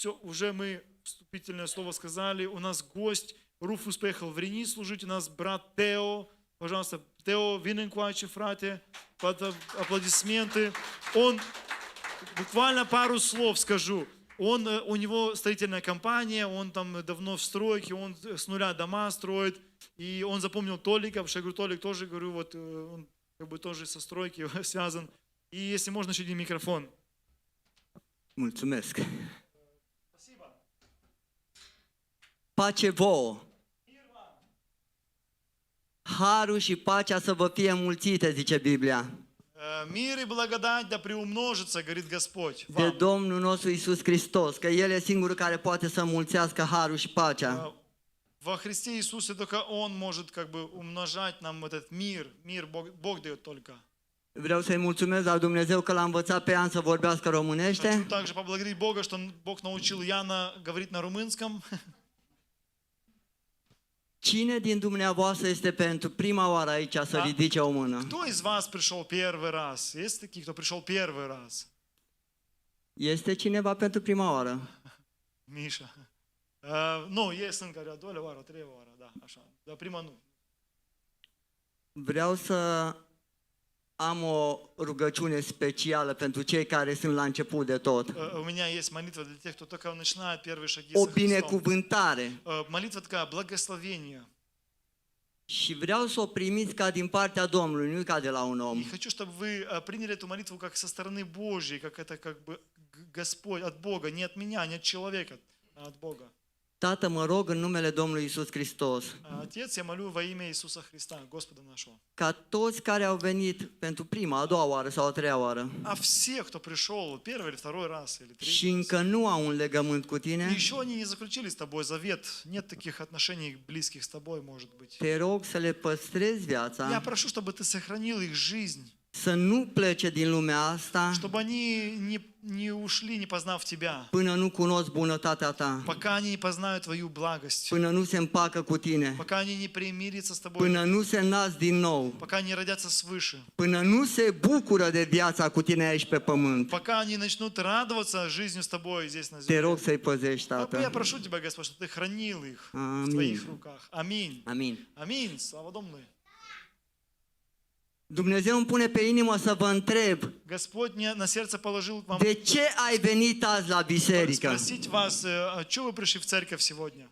все, уже мы вступительное слово сказали. У нас гость. Руфус поехал в Рени служить. У нас брат Тео. Пожалуйста, Тео Виненквачи, фрате, под аплодисменты. Он, буквально пару слов скажу. У него строительная компания, он там давно в стройке, он с нуля дома строит. И он запомнил Толика, потому что я говорю, Толик тоже, говорю, вот он как бы тоже со стройки связан. И если можно, еще один микрофон. Mulțumesc. Pace vouă. Harul și pacea să vă fie mulțite, zice Biblia. Мир и благодать да приумножится, говорит Господь. De Вам. Domnul nostru Iisus Hristos, că El e singurul care poate să mulțească harul și pacea. Во Христе Иисусе только Он может как бы умножать нам этот мир. Мир Бог дает только. Vreau să-i mulțumesc la Dumnezeu că l-a învățat pe Ioan să vorbească românește. Хочу также поблагодарить Бога, что Бог научил Яна говорить на румынском. Cine din dumneavoastră este pentru prima oară aici să ridice o mână? Кто из вас пришел первый раз? Есть такие, кто пришел первый раз? Este cineva pentru prima oară? Миша. Ну, есть încă a doua oară, a treia oară, da, așa. Dar prima nu. Vreau să am o rugăciune specială pentru cei care sunt la început de tot. У меня есть молитва для тех, кто только начинает первые шаги O со Христом. binecuvântare. Молитва такая, благословение. Și vreau să o primiți ca din partea Domnului, nu ca de la un om. И хочу, чтобы вы приняли эту молитву как со стороны Божьей, как это как бы Господь, от Бога, не от меня, не от человека, а от Бога. Tată, mă rog în numele Domnului Iisus Hristos, Отец, я молю во имя Иисуса Христа, Господа нашего. ca toți care au venit pentru prima, a doua oară sau a treia oară А все, кто пришел первый или второй раз, или și третий раз, încă nu au un legământ cu и tine, еще они не заключили с тобой завет, нет таких отношений близких с тобой, может быть. te rog să le păstrezi Я viața, прошу, чтобы ты сохранил их жизнь, să nu plece din lumea asta чтобы они не ушли, не познав Тебя, până nu cunosc bunătatea ta, пока они не познают Твою благость, până nu se împacă cu tine, пока они не примирятся с Тобой, până nu se nasc din nou, пока не родятся свыше, până nu se bucură de viața cu tine aici pe pământ. пока они начнут радоваться жизнью с Тобой здесь на Te земле. rog să-i păzești, Я Tată. прошу Тебя, Господь, чтобы Ты хранил их в Аминь. Твоих руках. Аминь. Amin. Аминь. Слава Домнului. Dumnezeu îmi pune pe inimă să vă întreb, Господь мне на сердце положил к вам de ce ai venit azi la biserică? спросить вас, что вы пришли в церковь сегодня?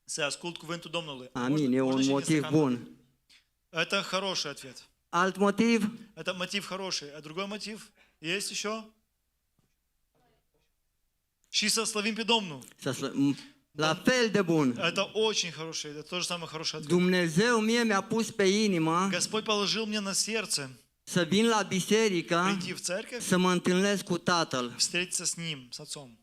Să ascult cuvântul Domnului. Amin, e un Можно еще motiv несколько bun. Это хороший ответ. Alt motiv? Это мотив хороший. А другой мотив? Есть еще? Și să slăvim pe Domnul. La fel de bun. Это очень хороший, это тоже самый хороший ответ. Dumnezeu mie mi-a pus pe inimă Господь положил мне на сердце să vin la biserică, прийти в церковь, să mă întâlnesc cu Tatăl встретиться с Ним, с Отцом,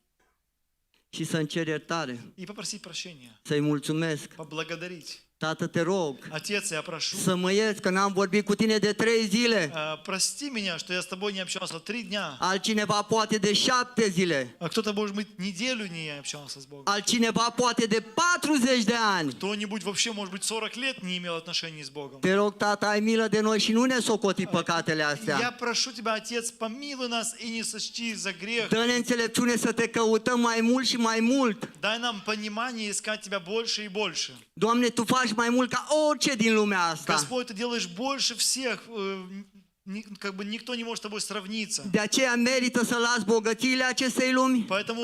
și să-mi cer iertare, и попросить прощения, să-i mulțumesc. поблагодарить. Tată, te rog Отец, я прошу, să mă ierți că n-am vorbit cu tine de 3 zile. прости меня, что я с тобой не общался 3 дня. Altcineva poate de 7 zile. А кто-то, может быть, неделю не общался с Богом. Altcineva poate de 40 de ani. Кто-нибудь вообще, может быть, 40 лет не имел отношений с Богом. Te rog, Tată, ai milă de noi și nu ne socoti păcatele Я astea. прошу Тебя, Отец, помилуй нас и не сочти за грех. Dă-ne înțelepciune să te căutăm mai mult și mai mult. Дай нам понимание искать Тебя больше и больше. Doamne, Tu faci mai mult ca orice din lumea asta. Господь, Ты делаешь больше всех, как бы никто не может с Тобой сравниться. De aceea merită să las bogățiile acestei lumi. Поэтому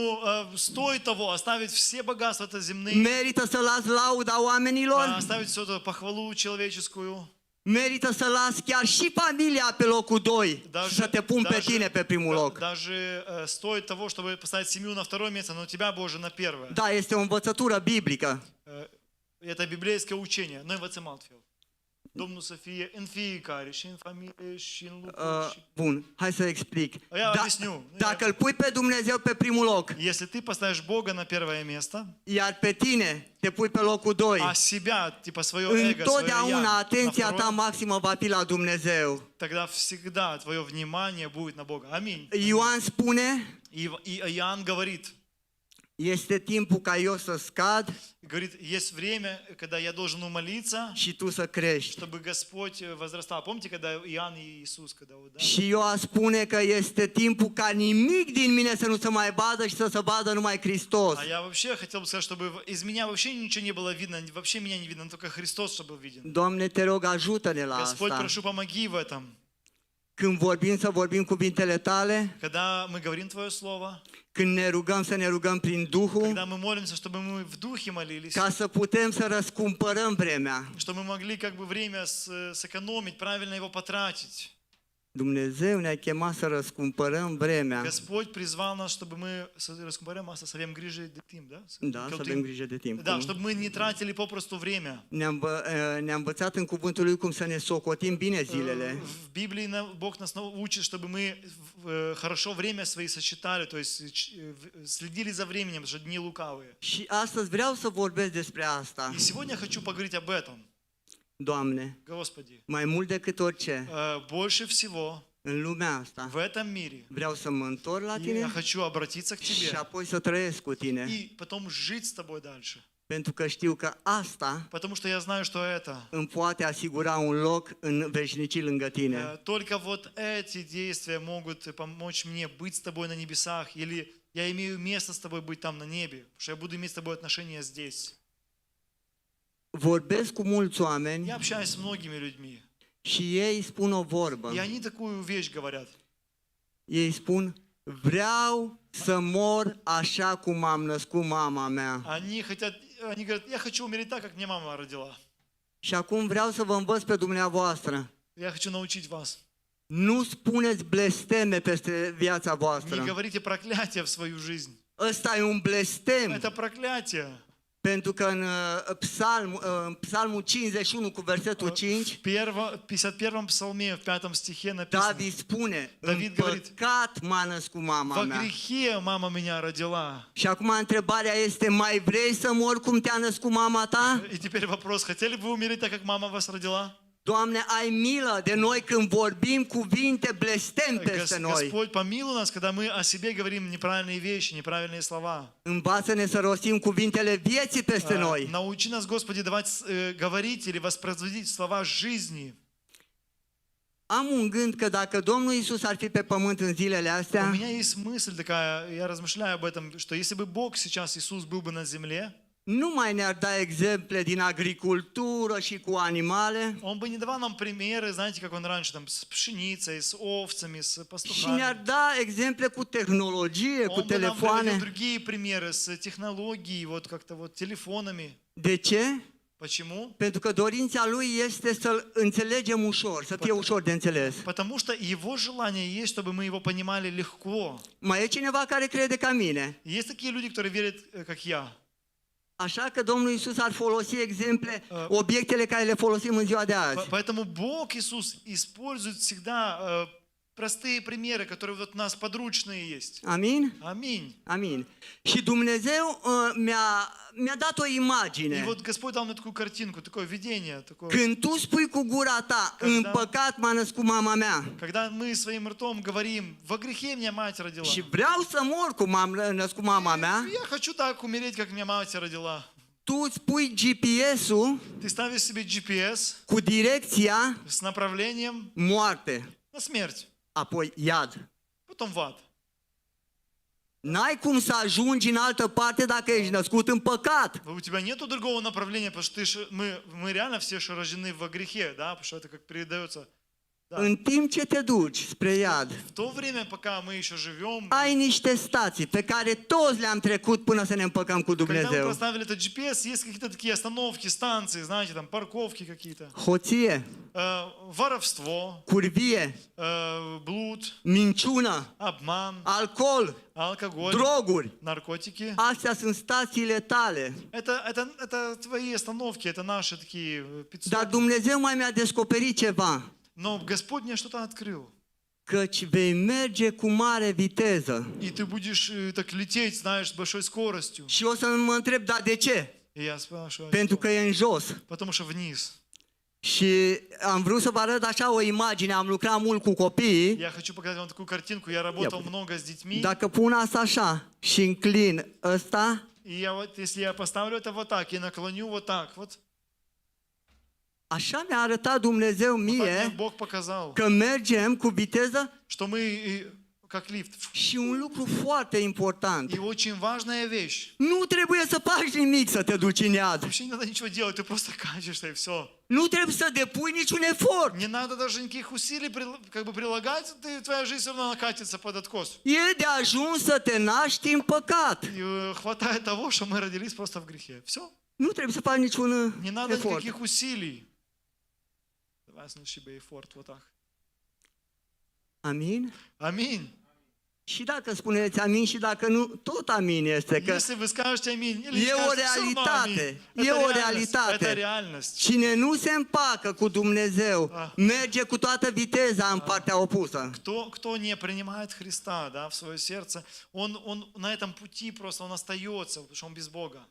стоит того оставить все богатства это земные, Merită să las lauda oamenilor. оставить всю эту похвалу человеческую. Merită să las chiar și familia pe locul 2 și să te pun pe tine pe primul loc. Даже стоит того, чтобы поставить семью на второе место, но тебя, Боже, на первое. Da, este o învățătură biblică. Это библейское учение. Noi învățăm altfel. Domnul să fie în fiecare, și în familie, și în lucruri. Bun, hai să explic. Я объясню. Dacă îl pui pe Dumnezeu pe primul loc, Если ты поставишь Бога на первое место, iar pe tine te pui pe locul 2, а себя, типа свое эго, свое întotdeauna я, на atenția ta второе, maximă va fi la Dumnezeu. тогда всегда твое внимание будет на Бога. Аминь. Ioan spune, И Иоанн говорит, este timpul ca eu să scad Говорит, есть время, когда я должен умолиться, și tu să crești. чтобы Господь возрастал. Помните, когда Иоанн и Иисус, когда вот, да? Și eu aș spune că este timpul ca nimic din mine să nu se mai vadă și să se vadă numai Hristos. А я вообще хотел бы сказать, чтобы из меня вообще ничего не было видно, вообще меня не видно, только Христос, чтобы был виден. Doamne, te rog, ajută-ne la Господь, asta. прошу, помоги в этом. Când vorbim, să vorbim cuvintele tale, Когда мы говорим Твое Слово, când ne rugăm, să ne rugăm prin Duhul, когда мы молимся, чтобы мы в Духе молились, ca să putem să răscumpărăm vremea. чтобы мы могли как бы время сэкономить, правильно его потратить. Dumnezeu ne-a chemat să răscumpărăm vremea. Господь призвал нас, чтобы мы раскупорим asta, să avem grijă de timp, да? Da, să avem grijă de timp. Да, чтобы мы не tратили попросту время. Ne-a învățat în cuvântul lui cum să ne socotim bine zilele. В Библии Бог нас учит, чтобы мы хорошо время свои сочетали, то есть следили за временем, что дни лукавые. Și astăzi vreau să vorbesc despre asta. И сегодня я хочу поговорить об этом. Doamne, Господи, mai mult decât orice, больше всего în lumea asta, в этом мире vreau să mă întorc la я Tine хочу обратиться к și Тебе apoi să trăiesc cu Tine. и потом жить с Тобой дальше. Pentru că știu că asta Потому что я знаю, что это, îmi poate asigura un loc în veșnicii lângă Tine. только вот эти действия могут помочь мне быть с Тобой на небесах, или я имею место с Тобой быть там на небе, потому что я буду иметь с Тобой отношения здесь. Vorbesc cu mulți Я oameni общаюсь с многими людьми, și ei spun o vorbă. и они такую вещь говорят. Ei spun, vreau să mor așa cum m-am născut mama mea. Они говорят, я хочу умереть так, как мне мама родила. Și acum vreau să vă învăț pe dumneavoastră. Я хочу научить вас. Nu spuneți blesteme peste viața Не voastră. говорите проклятие в свою жизнь. Ăsta e un blestem. Это проклятие. Pentru că în Psalmul 51 cu versetul 5, В 51 псалме, в 5 стихе написано, David spune, în David говорит, păcat m-a născut mama во mea. грехе мама меня родила. Și acum întrebarea este, mai vrei să mor cum te-a născut mama ta? И теперь вопрос, хотели бы вы умереть так, как мама вас родила? Doamne, ai milă de noi când vorbim cuvinte blestem peste noi. Господь, помилуй нас, когда мы о себе говорим неправильные вещи, неправильные слова. Învață-ne să rostim cuvintele vieții peste noi. Научи нас, Господи, давать, говорить или воспроизводить слова жизни. Am un gând că dacă Domnul Iisus ar fi pe pământ în zilele У astea, меня есть мысль такая, я размышляю об этом, что если бы Бог сейчас, Иисус, был бы на земле, nu mai ne-ar da exemple din agricultură și cu animale Он бы не давал нам примеры, знаете, как Он раньше, там, с пшеницей, с овцами, с și ne-ar пастухами. da exemple cu tehnologie, cu Он бы нам приводил telefoane. другие примеры с технологией, вот как-то вот телефонами. De ce? Почему? Pentru că dorința lui este să-l înțelegem ușor, să fie ușor de înțeles. Потому что Его желание есть, чтобы мы Его понимали легко. Mai e cineva care crede ca mine. Есть такие люди, которые верят, как я. Așa că Domnul Iisus ar folosi exemple, obiectele care le folosim în ziua de azi. Поэтому Бог Иисус использует всегда простые примеры, которые вот у нас подручные есть. Amin? Аминь. Amin. Și Dumnezeu mi-a dat o И imagine. вот Господь дал мне такую картинку, такое видение, такое. Când tu spui cu gura ta, în păcat m-a născut mama mea Когда мы своим ртом говорим, во грехе меня мать родила. și vreau să mor cum am născut mama mea, Я хочу так умереть, как меня мать родила. tu spui GPS-ul Ты ставишь себе GPS cu direcția с направлением moarte, на смерть, apoi iad. потом в ад. N-ai cum să ajungi în altă parte dacă ești născut în păcat. У тебя нету другого направления, потому что мы реально все же рождены во грехе, да, потому что это как передается. Da. În timp ce te duci spre iad, В то время, пока мы еще живем, ai niște stații pe care toți le-am trecut până să ne împăcăm cu когда мы Dumnezeu. поставили этот GPS, есть какие-то такие остановки, станции, знаете, там парковки какие-то. Hoție, Воровство, curvie, блуд, minciună, обман, alcool, алкоголь, droguri. наркотики. Astea sunt stațiile tale. Это твои остановки, это наши такие Dar 500. Dumnezeu mai mi-a descoperit ceva. Но Господь мне что-то открыл. Căci vei merge cu mare viteză. И ты будешь так лететь, знаешь, с большой скоростью. Și o să mă întreb, dar de ce? И я спрашиваю, Pentru că e în jos. потому что вниз. Și am vrut să vă arăt așa o imagine, am lucrat mult cu copiii. Я хочу показать вам такую картинку. Я работал много с детьми. Dacă pun asta așa și înclin ăsta, И я вот, если я поставлю это вот так и наклоню вот так, вот, așa mi-a arătat Dumnezeu так мне mie Бог показал, că mergem cu viteză что мы как лифт. și un lucru foarte important. И очень важная вещь. Nu trebuie să faci nimic să te duci în iad. Вообще не надо ничего делать, ты просто катишься и все. Nu trebuie să depui niciun efort. Не надо даже никаких усилий как бы прилагать, твоя жизнь все равно накатится под откос. E de ajuns să te naști în păcat. И хватает того, что мы родились просто в грехе. Все. Nu trebuie să faci niciun Не надо efort. никаких усилий. Давай снушибе эфорт вот так. Amin? Аминь. Și dacă spuneți amin și dacă nu, tot amin este. Că Если вы скажете аминь, или E o скажете всё равно realitate. аминь. E Это o реальность. realitate. Это реальность. Cine nu se împacă cu Dumnezeu, merge cu toată viteza în partea opusă. Кто не принимает Христа, да, в свое сердце, он на этом пути просто, он остается, потому что он без Бога.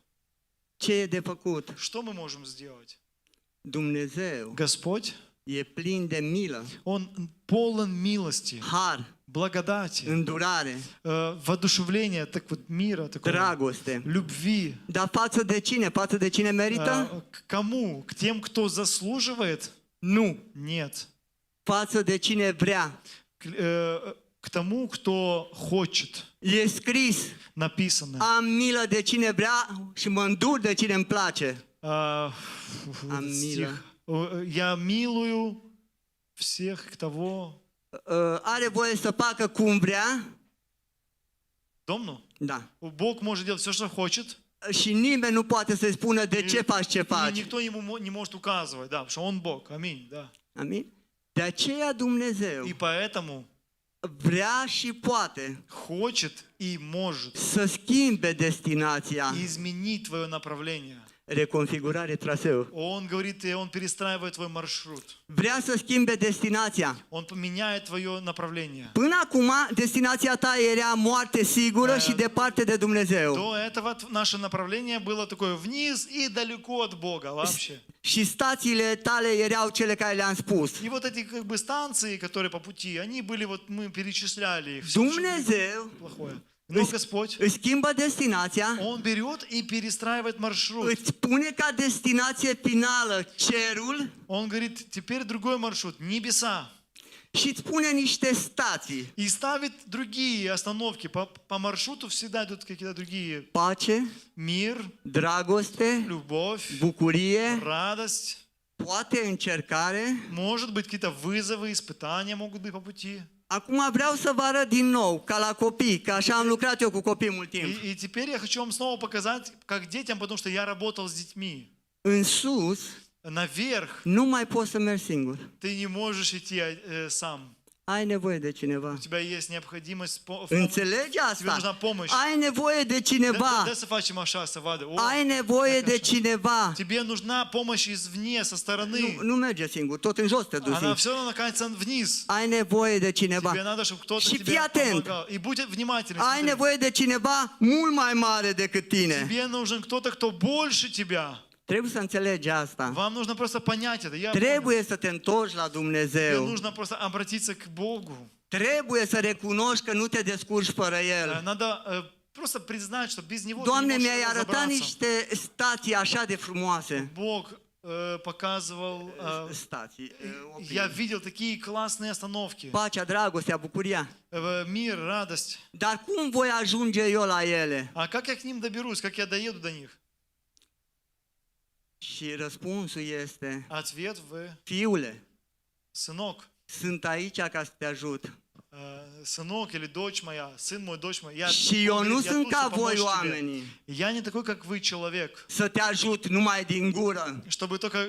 Ce e de făcut? Что мы можем сделать? Dumnezeu Господь, e plin de milă, Он полон милости, har, благодати, îndurare, воодушевления, так вот, мира, такого, dragoste. любви. Dar față de cine? Față de cine merită? К кому? К тем, кто заслуживает? Nu. Нет. Față de cine vrea. К тому, кто хочет. E scris, Написано. am milă de cine vrea și mă îndur de cine îmi place. Этот мило. стих. Я милую всех того. Are voie să facă cum vrea, Domnul? da. Бог может делать все, что хочет. Și nimeni nu poate să-i spună de ce faci ce И faci. никто ему не может указывать, да, потому что Он Бог. Аминь, да. Amin? De aceea Dumnezeu И поэтому vrea și poate хочет и может să schimbe destinația, изменить твое направление. reconfigurare traseu. Он говорит, и Он перестраивает твой маршрут. Vrea să schimbe destinația. Он поменяет твое направление. Până acum, destinația ta era moarte sigură și departe de Dumnezeu. До этого наше направление было такое вниз и далеко от Бога вообще. Și stațiile tale erau cele care le-am spus. И вот эти как бы станции, которые по пути, они были вот, мы перечисляли их. Всё, Dumnezeu что плохое. Но Господь, îți schimbă destinația, Он берет и перестраивает маршрут. îți pune ca destinație finală cerul Он говорит, теперь другой маршрут, небеса. și îți pune niște stații. И ставит другие остановки. По маршруту всегда идут какие-то другие. Pace, Мир, dragoste, любовь, bucurie, радость. poate încercare. Может быть, какие-то вызовы, испытания могут быть по пути. Acum vreau să vă arăt din nou, ca la copii, că așa am lucrat eu cu copii mult timp. И теперь я хочу вам снова показать, как детям, потому что я работал с детьми. În sus, Наверх nu mai poți să mergi singur. ты не можешь идти сам. Ai nevoie de cineva. У тебя есть необходимость Înțelegi Тебе asta? нужна помощь. Ai nevoie de cineva. Да să facem așa, să vadă. Ai nevoie de cineva. Тебе нужна помощь извне, со стороны. Nu merge singur, tot în jos te duci. Она все равно накатится вниз. Ai nevoie de Тебе cineva. надо, чтобы кто-то Și fii тебе atent. помогал. И будь внимательный. Ai смотри. nevoie de cineva mult mai mare decât tine. Тебе нужен кто-то, кто больше тебя. Trebuie să înțelegi asta. Вам нужно просто понять это. Я понял. Trebuie să te întorci la Тебе Dumnezeu. нужно просто обратиться к Богу. Trebuie să recunoști că nu te descurci fără El. Надо просто признать, что без Него ты не Doamne, можешь mi-ai arătat разобраться. niște stații așa de frumoase. Бог показывал, Stații. я видел такие классные остановки. Pacea, dragostea, bucuria. Мир, радость. Dar cum voi ajunge eu la ele? А как я к ним доберусь, как я доеду до них? Și răspunsul este, Ответ в fiule, сынок. sunt aici ca să te ajut. Сынок или дочь моя, сын мой, дочь моя. Și eu nu Я sunt тут, ca чтобы voi помочь тебе. oamenii, Я не такой, как вы, человек, să te ajut numai din gură. чтобы только,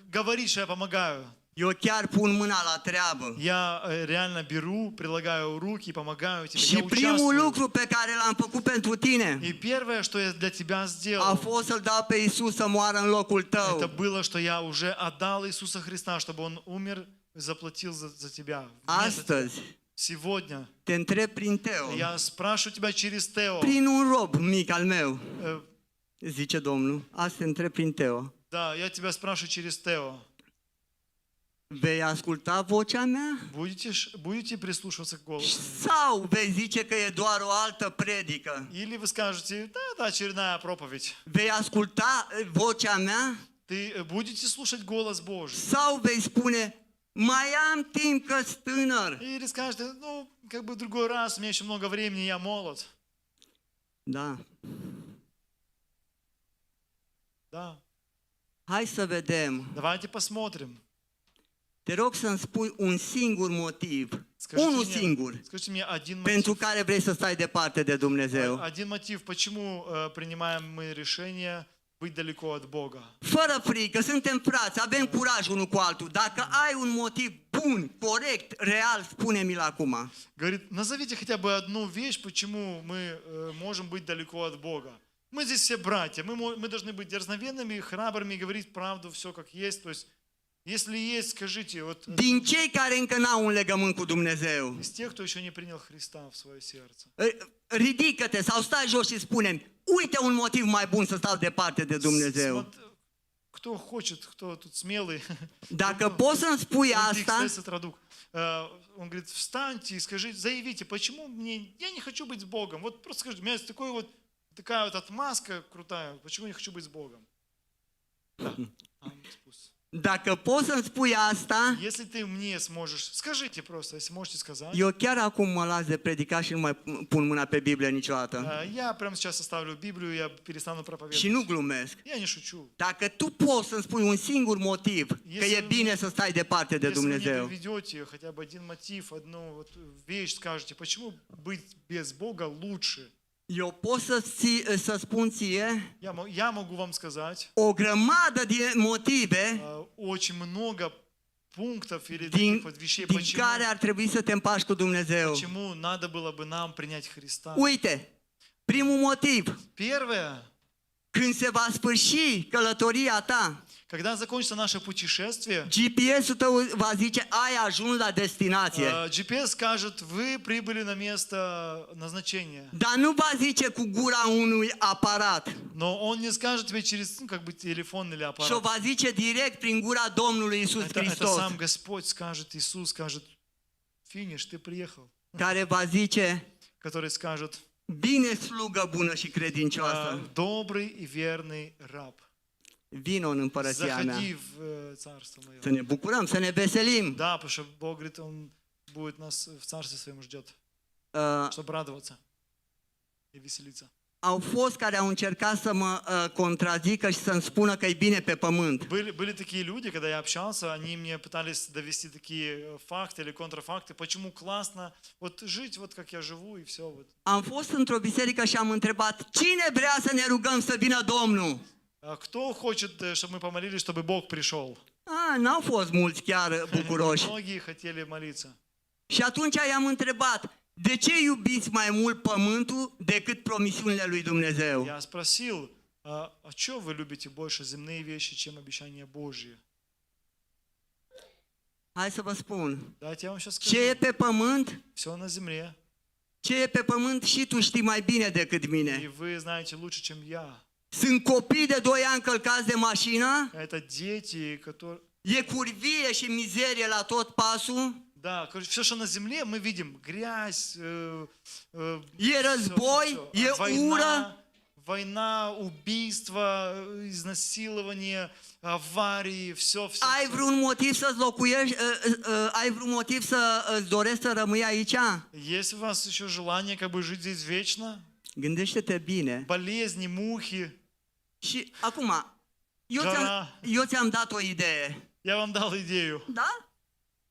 говорить, что я помогаю. Eu chiar pun mâna la treabă. Я реально беру, прилагаю руки, помогаю тебе. Și Я primul участвую. lucru pe care l-am făcut pentru tine И первое, что я для тебя a сделал, fost să-L dau pe Iisus să moară în locul это tău. было, что я уже отдал Иисуса Христа, чтобы Он умер, заплатил за тебя. Вместо тебя. Astăzi Сегодня te întreb prin Teo, я спрашиваю тебя через Тео. prin un rob mic al meu, Э, zice Domnul. Astăzi te întreb prin Teo. Да, я тебя спрашиваю через Тео. Vei asculta vocea mea? Будете прислушиваться к голосу? Sau vei zice că e doar o altă predică? Или вы скажете, да, очередная проповедь. Vei asculta vocea mea? Ты будете слушать голос Божий? Sau vei spune, mai am timp că-s tânăr? Или скажете, ну, как бы в другой раз, у меня еще много времени, я молод. Da. Да. Hai să vedem. Давайте посмотрим. Te rog să-mi spui un singur motiv. Unul singur. Скажите мне один Pentru мотив. care vrei să stai departe de Dumnezeu. Один мотив, почему принимаем мы решение быть далеко от Бога. Fără frică, suntem frați, avem curaj unul cu altul. Dacă ai un motiv bun, corect, real, spune-mi-l acum. Говорит, назовите хотя бы одну вещь, почему мы можем быть далеко от Бога. Мы здесь все братья, мы должны быть дерзновенными, храбрыми, говорить правду, все как есть. То есть, если есть, скажите, вот Din cei care încă n-au un legământ cu Dumnezeu, из тех, кто еще не принял Христа в свое сердце. ridică-te sau stai jos și spune-mi, uite un motiv mai bun să stau departe de Dumnezeu. Кто хочет, кто тут смелый, Dacă poți să-mi spui он asta, текст традук. Он говорит, встаньте и скажите, заявите, почему я не хочу быть с Богом. Вот просто скажите, у меня есть такая вот отмазка крутая, почему я не хочу быть с Богом. Да. Спус. dacă poți să-mi spui asta, Если ты мне сможешь, скажите просто, если можете сказать. eu chiar acum mă las de predicat și nu mai pun mâna pe Biblie niciodată. Я прямо сейчас оставлю Библию, я перестану проповедовать. Și nu glumesc. Я не шучу. Dacă tu poți să-mi spui un singur motiv că e bine să stai departe de Если вы не Dumnezeu, приведете хотя бы один мотив, одну вот вещь, скажете, почему быть без Бога лучше. eu pot să spun ție Я могу вам сказать o grămadă de motive очень много пунктов или din таких вот вещей, care ar trebui să te împaci cu Dumnezeu. почему надо было бы нам принять Христа. Uite, primul motiv, Первое, când se va sfârși călătoria ta, когда закончится наше путешествие, GPS-ul tău va zice, ai ajuns la destinație. GPS скажет, вы прибыли на место назначения. Dar nu va zice cu gura unui aparat, Но он не скажет тебе через, как бы, телефон или și o аппарат. va zice direct prin gura Domnului Iisus Это Hristos, сам Господь скажет, Иисус скажет, финиш, ты приехал. care va zice, Который скажет, bine slugă bună și credincioasă, добрый и верный rab. vino în împărăția mea. Заходи в царство мое. Să ne bucurăm, să ne veselim. Да, потому что Бог говорит, Он будет нас в царстве своем ждет, чтобы радоваться и веселиться. Au fost care au încercat să mă contrazică și să-mi spună că e bine pe pământ. Были такие люди, когда я общался, они мне пытались довести такие факты или контрафакты, почему классно вот жить вот как я живу и все. Вот. Am fost într-o biserică și am întrebat, cine vrea să ne rugăm să vină Domnul? Кто хочет, чтобы мы помолились, чтобы Бог пришел? N-au fost mulți chiar bucuroși. Многие хотели молиться. Și atunci i-am întrebat, de ce iubiți mai mult pământul decât promisiunile lui Dumnezeu? Я спросил, а что вы любите больше земные вещи, чем обещания Божьи? Hai să vă spun, Дайте я вам сейчас ce e скажу. pe pământ, Все на земле, ce e pe pământ și tu știi mai bine decât и mine. вы знаете лучше, чем я. Sunt copii de 2 ani călcați de mașină, Это дети, которые... e curvie și mizerie la tot pasul, Да, все, что на земле, мы видим грязь, e război, e ură, война, убийства, изнасилование, аварии, все. ai vreun motiv să-ți locuiești, ai vreun motiv să îți dorești să rămâi aici? Есть у вас еще желание как бы жить здесь вечно? Gândește-te bine. Болезни, mухи. Și acum, eu Gara. ți-am dat o idee, Я вам дал идею. da?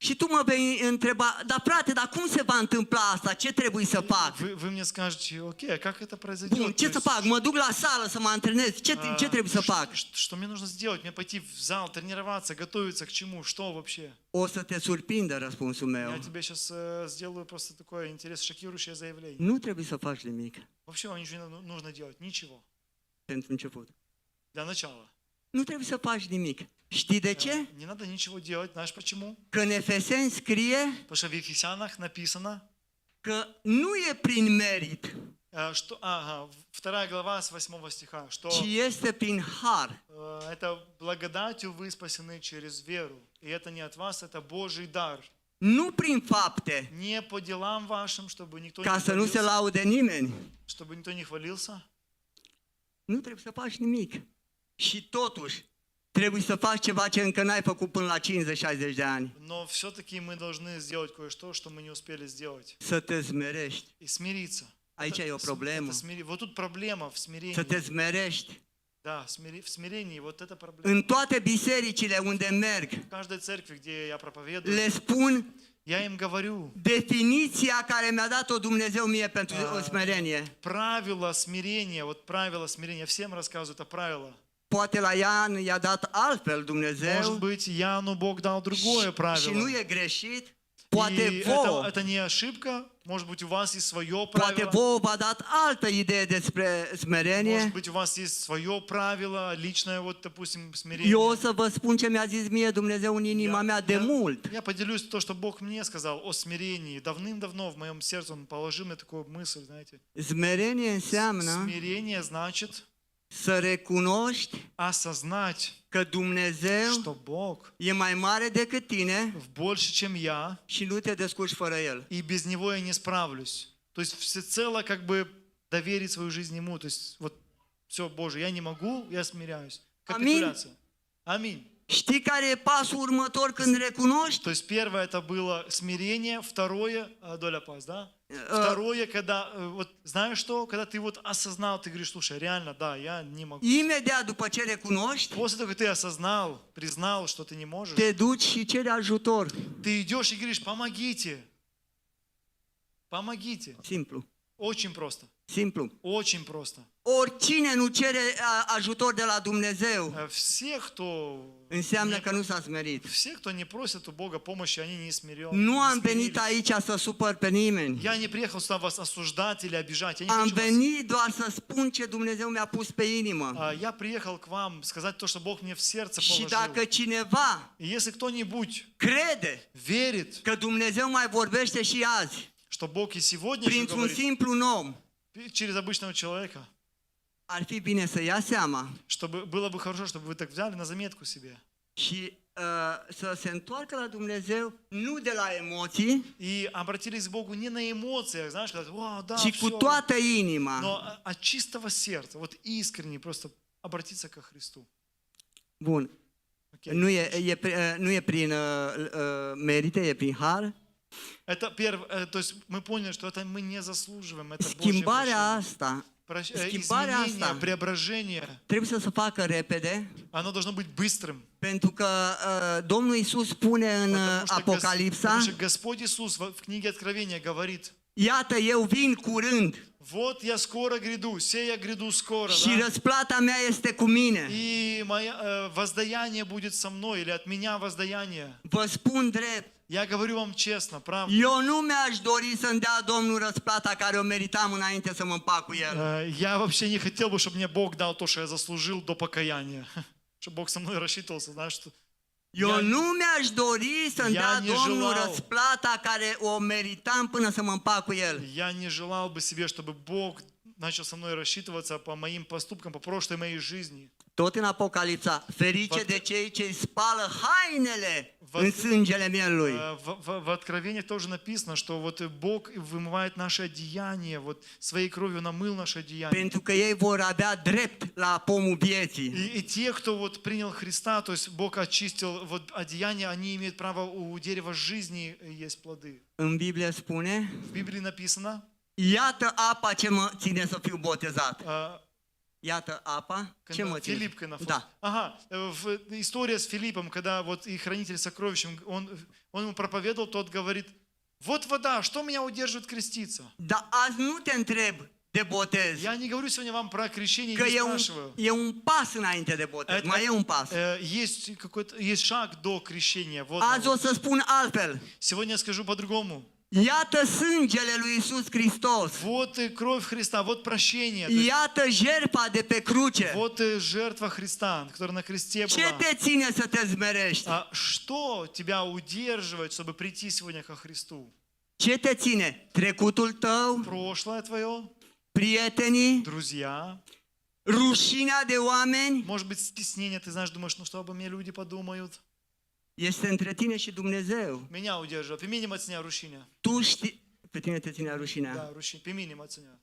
Și tu mă vei întreba, dar frate, dar cum se va întâmpla asta? Ce trebuie să fac? Вы мне скажете, окей, а как это Bun, произойдет? ce să fac? Mă duc la sală să mă antrenez. Ce trebuie să fac? Что мне нужно сделать? Мне пойти в зал, тренироваться, готовиться к чему? Что вообще? O să te surprindă răspunsul Я meu. тебе сейчас сделаю просто такое интересное, шокирующее заявление. Nu trebuie să faci nimic Вообще вам ничего не нужно делать, ничего. pentru început. Для начала. Nu trebuie să faci nimic. Știi de ce? Не надо ничего делать, знаешь почему? Că în Efeseni scrie Потому что в Ефесянах написано, că nu e prin merit, 2 глава с 8 стиха, что ci este prin har. это благодатью вы спасены через веру. И это не от вас, это Божий дар. Nu prin fapte, Не по делам вашим, чтобы никто ca не să nu se хвалился. laude nimeni. Чтобы никто не хвалился. Nu trebuie să faci nimic. Și totuși, trebuie să faci ceva ce încă n-ai făcut până la 50-60 de ani. Но все-таки мы должны сделать кое-что, что мы не успели сделать. Să te smerești. И смириться. Aici e o problemă. Вот тут проблема в смирении. Să te smerești. Да, в смирении, вот это проблема. În toate bisericile unde merg, В каждой церкви, где я проповедую, le spun я им говорю, definiția care mi-a dat-o Dumnezeu mie pentru o smerenie. правила смирения, вот правила смирения, я всем рассказываю это правило. Poate la Ioan i-a dat altfel Может Dumnezeu быть, Иоанну Бог дал другое și правило. nu e greșit. Poate И vouă, это не ошибка, может быть, у вас есть свое poate правило. vouă v-a dat altă idee despre Может smerenie. быть, у вас есть свое правило, личное, вот, допустим, смирение. Eu o să vă spun ce mi-a zis mie Dumnezeu în inima mea de mult. Я поделюсь то, что Бог мне сказал о смирении. Давным-давно в моем сердце Он положил мне такую мысль, знаете. Smerenie înseamnă Смирение значит să recunoști осознать, că Dumnezeu что Бог e mai mare decât tine больше, чем я, și nu te descurci fără El. и без Него я не справлюсь. То есть всецело как бы доверить свою жизнь Ему. То есть вот все, Боже, я не могу, я смиряюсь. Капитуляция. Аминь. Știi care e pasul următor când recunoști? То есть первое это было смирение, второе, доля пас, да? Второе, когда, вот знаешь что, когда ты вот осознал, ты говоришь, слушай, реально, да, я не могу. Imediat după ce recunoști, После того, как ты осознал, признал, что ты не можешь, te duci și ceri ajutor. ты идешь и говоришь, помогите. Помогите. Simplu, Очень просто. simplu. Очень просто. Oricine nu cere ajutor de la Dumnezeu, Все, кто înseamnă că nu s-a smerit. все, кто не просит у Бога помощи, они не смирены. Nu am venit aici să supăr pe nimeni. Я не приехал сюда вас осуждать или обижать. Я не Am хочу вас... venit doar să spun ce Dumnezeu mi-a pus pe inimă. Я приехал к вам сказать то, что Бог мне в сердце Și положил. dacă cineva И если кто-нибудь crede верит, că Dumnezeu mai vorbește și azi, что Бог и сегодня еще printr-un говорит simplu om, через обычного человека, ar fi bine să ia seama чтобы было бы хорошо, чтобы вы так взяли на заметку себе. și să se întoarcă la Dumnezeu nu de la emoții, И обратились к Богу не на эмоциях, знаешь, когда, вау, да, ci cu все, toată inima. но от чистого сердца, вот искренне просто обратиться ко Христу. Bun. Окей? Nu e prin merite, e prin har. Это первое, то есть мы поняли, что это мы не заслуживаем, это Божье Schimbarea прощение. asta Schimbarea Изменение, asta преображение, trebuie să se facă repede, оно должно быть быстрым. pentru că Domnul Iisus spune în Потому Apocalipsa, что Господь Иисус в книге Откровения говорит, iată eu vin curând вот я скоро гряду, я гряду скоро, și да? răsplata mea este cu mine. И мое воздаяние будет со мной, или от меня воздаяние. Vă spun drept, Я говорю вам честно, правда. eu nu mi-aș dori să-mi dea Domnul răsplata care o meritam înainte să mă împac cu El. Я вообще не хотел бы, чтобы мне Бог дал то, что я заслужил до покаяния. Чтобы Бог со мной рассчитывался, знаешь, что... Eu nu mi-aș dori să-mi Ea dea ne Domnul желал. răsplata care o meritam până să mă împac cu El. Я не желал бы себе, чтобы Бог начал со мной рассчитываться по моим поступкам, по прошлой моей жизни. Tot în Apocalipsa, ferice de cei ce spală hainele Vă- în sângele mielului. В Откровениях тоже написано, что вот Бог вымывает наши одеяния, вот своей кровью намыл наши одеяния. Pentru că ei vor avea drept la pomul vieții. И те, кто вот принял Христа, то есть Бог очистил вот одеяния, они имеют право у дерева жизни есть плоды. În Biblie spune, В Библии написано, iată apa ce mă ține să fiu botezat. а, Iată apa ce mă когда ține. Филипп на Da. Ага, история с Филиппом, когда вот и хранитель сокровищ, он ему проповедовал, тот говорит, вот вода, что меня удерживает креститься? Dar azi nu te întreb de botez, Я не говорю сегодня вам про крещение, că не e un, спрашиваю. e un pas înainte de botez, mai e un pas. Есть шаг до крещения. Вот. Azi o să spun altfel. Сегодня я скажу по-другому. Iată sângele lui Iisus Hristos. Вот кровь Христа, вот прощение. То есть Iată jertfa de pe cruce. вот жертва Христа, которая на кресте Ce была. te ține să te zmerești? А что тебя удерживает, чтобы прийти сегодня ко Христу? Ce te ține? Trecutul tău? Прошлое твое, prietenii, друзья, rușinea de oameni может быть, стеснение, ты знаешь, думаешь, ну что обо мне люди подумают. este între tine și Dumnezeu. Меня удерживает. Pe mine mă ținea rușinea. Tu știi, pe tine te ținea rușinea. Da, rușine. Pe mine mă ținea.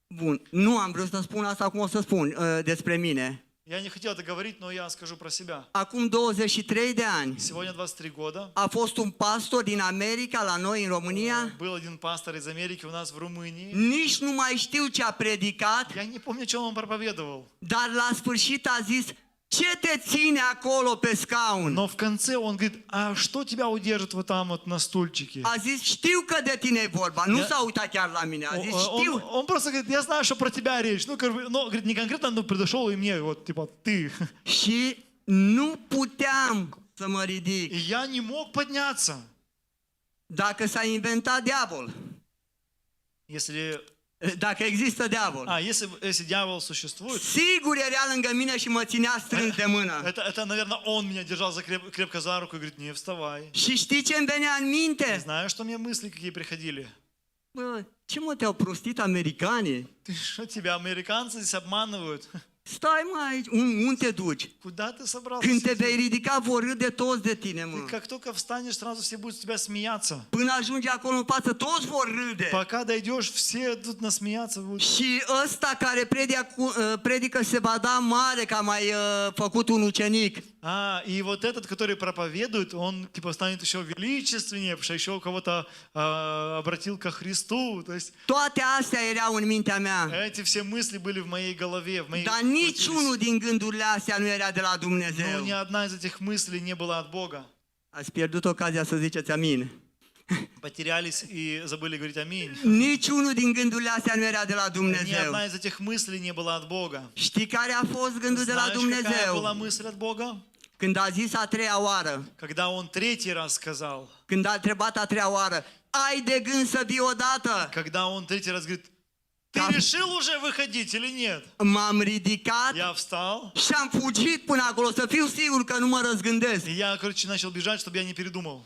Bun, nu am vrut să spun asta, acum o să spun despre mine. Я не хотел это говорить, но я скажу про себя. Acum 23 de ani Сегодня 23 года. a fost un pastor din America la noi în România. Был один пастор из Америки у нас в Румынии. Nici nu mai știu ce a predicat, Я не помню, что он проповедовал. dar la sfârșit a zis: ce te ține acolo pe scaun? Но в конце он говорит, а что тебя удержит вот там вот на стульчике? A zis: știu că de tine e vorba. Nu s-a uitat chiar la mine, a zis: știu. Он просто говорит, я знаю, что про тебя речь. Ну, как бы, но говорит, не конкретно, но пришел и мне, вот, типа, ты. Și nu puteam să mă ridic. И я не мог подняться. Dacă s-a inventat diavol, dacă există diavol, Если дьявол существует, sigur era lângă mine și mă ținea strâns de mână. это, наверное, он меня держал крепко за руку и говорит, не вставай. Și știi ce îmi venea în minte? Знаешь, что мне мысли какие приходили? Bă, ce mă te-au prostit americanii? Ты что, тебя американцы здесь обманывают? Stai mai aici, unde te duci? Куда ты собрался? Când te идти? vei ridica, vor râde toți de tine, mă. Ты как только встанешь, сразу все будут с тебя смеяться. Până ajungi acolo în față, toți vor râde. Пока дойдешь, все тут насмеяться будут. Și ăsta care predică se va da mare că a mai făcut un ucenic. И вот этот, который проповедует, он типа станет еще величественнее, потому что еще кого-то обратил ко Христу. То есть Toate astea erau în mintea mea. эти все мысли были в моей голове, в моей Dar niciunul din gândurile astea nu era de la Но Dumnezeu. ни одна из этих мыслей не была от Бога. Ați pierdut ocazia să ziceți amin. Потерялись и забыли говорить аминь. Niciunul din gândurile astea nu era de la Ни Dumnezeu. одна из этих мыслей не была от Bога. Știi care a fost gândul de la Знаешь, какая была Dumnezeu? мысль от Бога? Când a zis a treia oară, Когда Он третий раз сказал, când a întrebat a treia oară: ai de gând să vii odată? когда Он третий раз говорит, ты Там- решил уже выходить или нет? M-am ridicat Я встал, și am fugit până acolo, să fiu sigur că nu mă răzgândesc. и я, короче, начал бежать, чтобы я не передумал.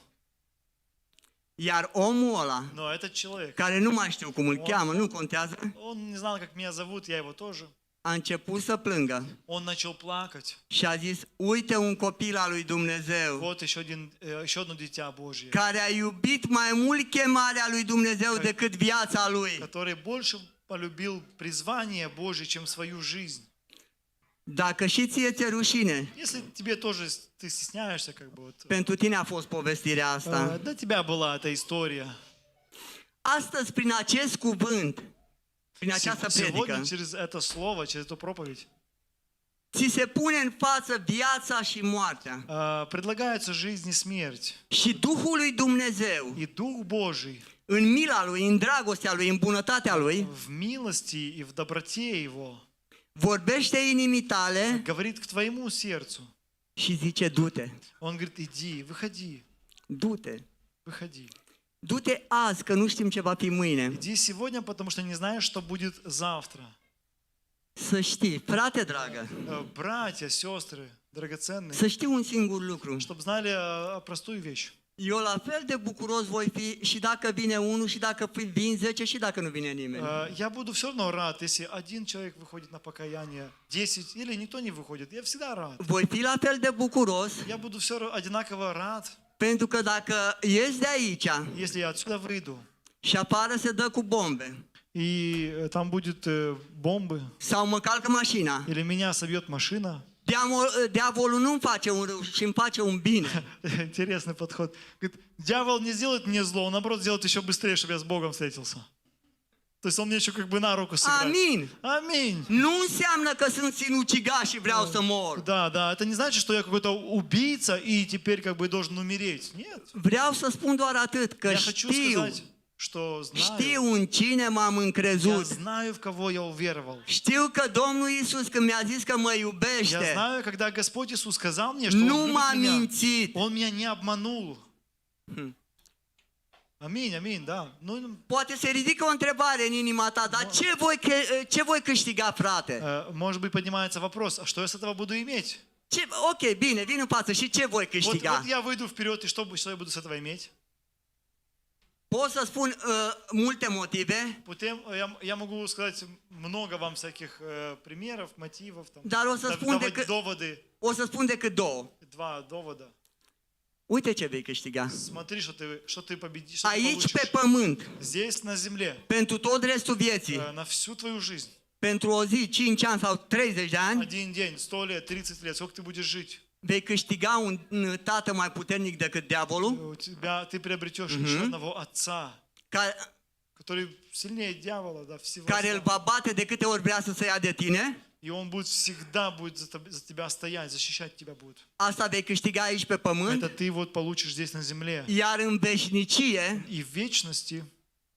Iar omul ăla, Но этот человек, care nu mai știu cum îl cheamă, nu contează, он не знал, как меня зовут, я его тоже. a început să plângă Он начал плакать. și a zis: uite un copil al lui Dumnezeu Вот еще одно дитя Божье, care a iubit mai mult chemarea lui Dumnezeu decât viața lui. который больше полюбил призвание Божье, чем свою жизнь. Dacă și ție ți-e rușine, Если тебе тоже, ты стесняешься, как бы вот, pentru tine a fost povestirea asta. для тебя была эта история. Astăzi, prin acest cuvânt, prin această predică, Сегодня через это слово, через эту проповедь, ți se pune în față viața și moartea. предлагается жизнь и смерть. Și Duhul lui Dumnezeu, И Дух Божий în mila lui, în dragostea lui, în bunătatea lui, в милости и в доброте Его vorbește inimii tale говорит к твоему сердцу. și zice: du-te, Он говорит, иди, выходи, du-te, выходи. du-te azi, că nu știm ce va fi mâine. Иди сегодня, потому что не знаешь, что будет завтра. Să știi, frate dragă, Братья, сестры, драгоценные, să știi un singur lucru. чтобы знали простую вещь. Eu la fel de bucuros voi fi și dacă vine unul, și dacă vin 10, și dacă nu vine nimeni. Я буду все равно рад, если один человек выходит на покаяние, 10 или никто не выходит. Я всегда рад. Voi fi la fel de bucuros, Я буду все одинаково rad, pentru că dacă ies de aici если я отсюда выйду, și afară se dă cu bombe, и там будет бомбы, sau mă calcă mașina, или меня собьет машина. diavolul nu-mi face un rău și îmi face un bine. Интересный подход. Говорит, дьявол не сделает мне зло, он наоборот сделает еще быстрее, чтобы я с Богом встретился. То есть он мне еще как бы на руку сыграет. Amin! Аминь. Nu înseamnă că sunt sinucigaș și vreau să mor. Да, да, это не значит, что я какой-то убийца и теперь как бы должен умереть. Нет. Vreau să spun doar atât, că Я хочу știu, сказать, что знаю, știu în cine m-am я încrezut. знаю, в кого я уверовал. Știu că Domnul Iisus, când mi-a zis că mă Я iubește, знаю, когда Господь Иисус сказал мне, что nu Он m-a любит меня, mințit. Он меня не обманул. Аминь, аминь, да. Ну, Poate se ridică o întrebare în inima ta, dar ce voi câștiga, frate? может быть, поднимается вопрос, а что я с этого буду иметь? Ok, bine, vin în față și ce voi Вот câștiga? я выйду вперед, и что я буду с этого иметь? Pot să spun multe motive, Я могу сказать много вам всяких примеров, мотивов, там, dar o să spun доводы, o să spun decât două. два довода. Uite ce vei câștiga. Смотри, что ты победишь, что ты Aici pe получишь. pământ, Здесь, на земле, pentru tot restul vieții, на всю твою жизнь. pentru o zi, 5 ani sau 30 de ani, Один день, 100 лет, 30 лет, сколько ты будешь жить? vei câștiga un tată mai puternic decât diavolul, Ты приобретешь еще одного отца, который сильнее дьявола, да, всего. care îl va bate de câte ori vrea să se ia de tine. И он будет всегда будет за тебя стоять, защищать тебя будет. Asta vei câștiga aici pe pământ, Это ты вот получишь здесь на земле. iar în veșnicie И в вечности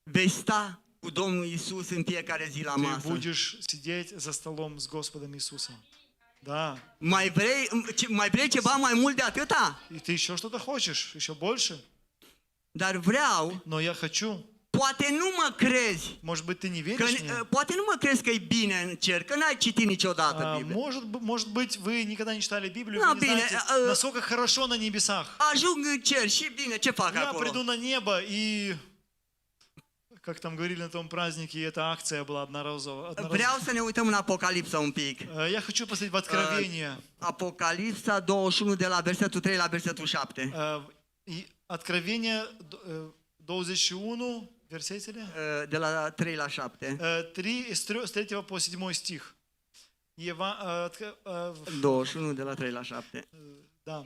vei sta cu Domnul Isus în fiecare zi la ты masă. будешь сидеть за столом с Господом Иисусом. Да. Mai vrei ceva mai mult de atâta? И ты еще что-то хочешь, еще больше. Dar vreau, Но я хочу, poate nu mă crezi, может быть, ты не că, веришь мне? poate nu mă crezi că e bine în cer, că n-ai citit niciodată Biblia. Может быть, вы никогда не читали Библию, Ну, вы не bine, знаете, насколько хорошо на небесах. Ajung în cer și bine, ce fac Я acolo? приду на небо, и, как там говорили на том празднике, эта акция была одноразовая. Vreau să ne uităm în Apocalipsa un pic. Я хочу посмотреть в Откровение. Apocalipsa 21 de la versetul 3 la versetul 7. И Откровение 21, версетели? De la 3 la 7. 3, с 3 по 7 стих. 21 de la 3 la 7. Да.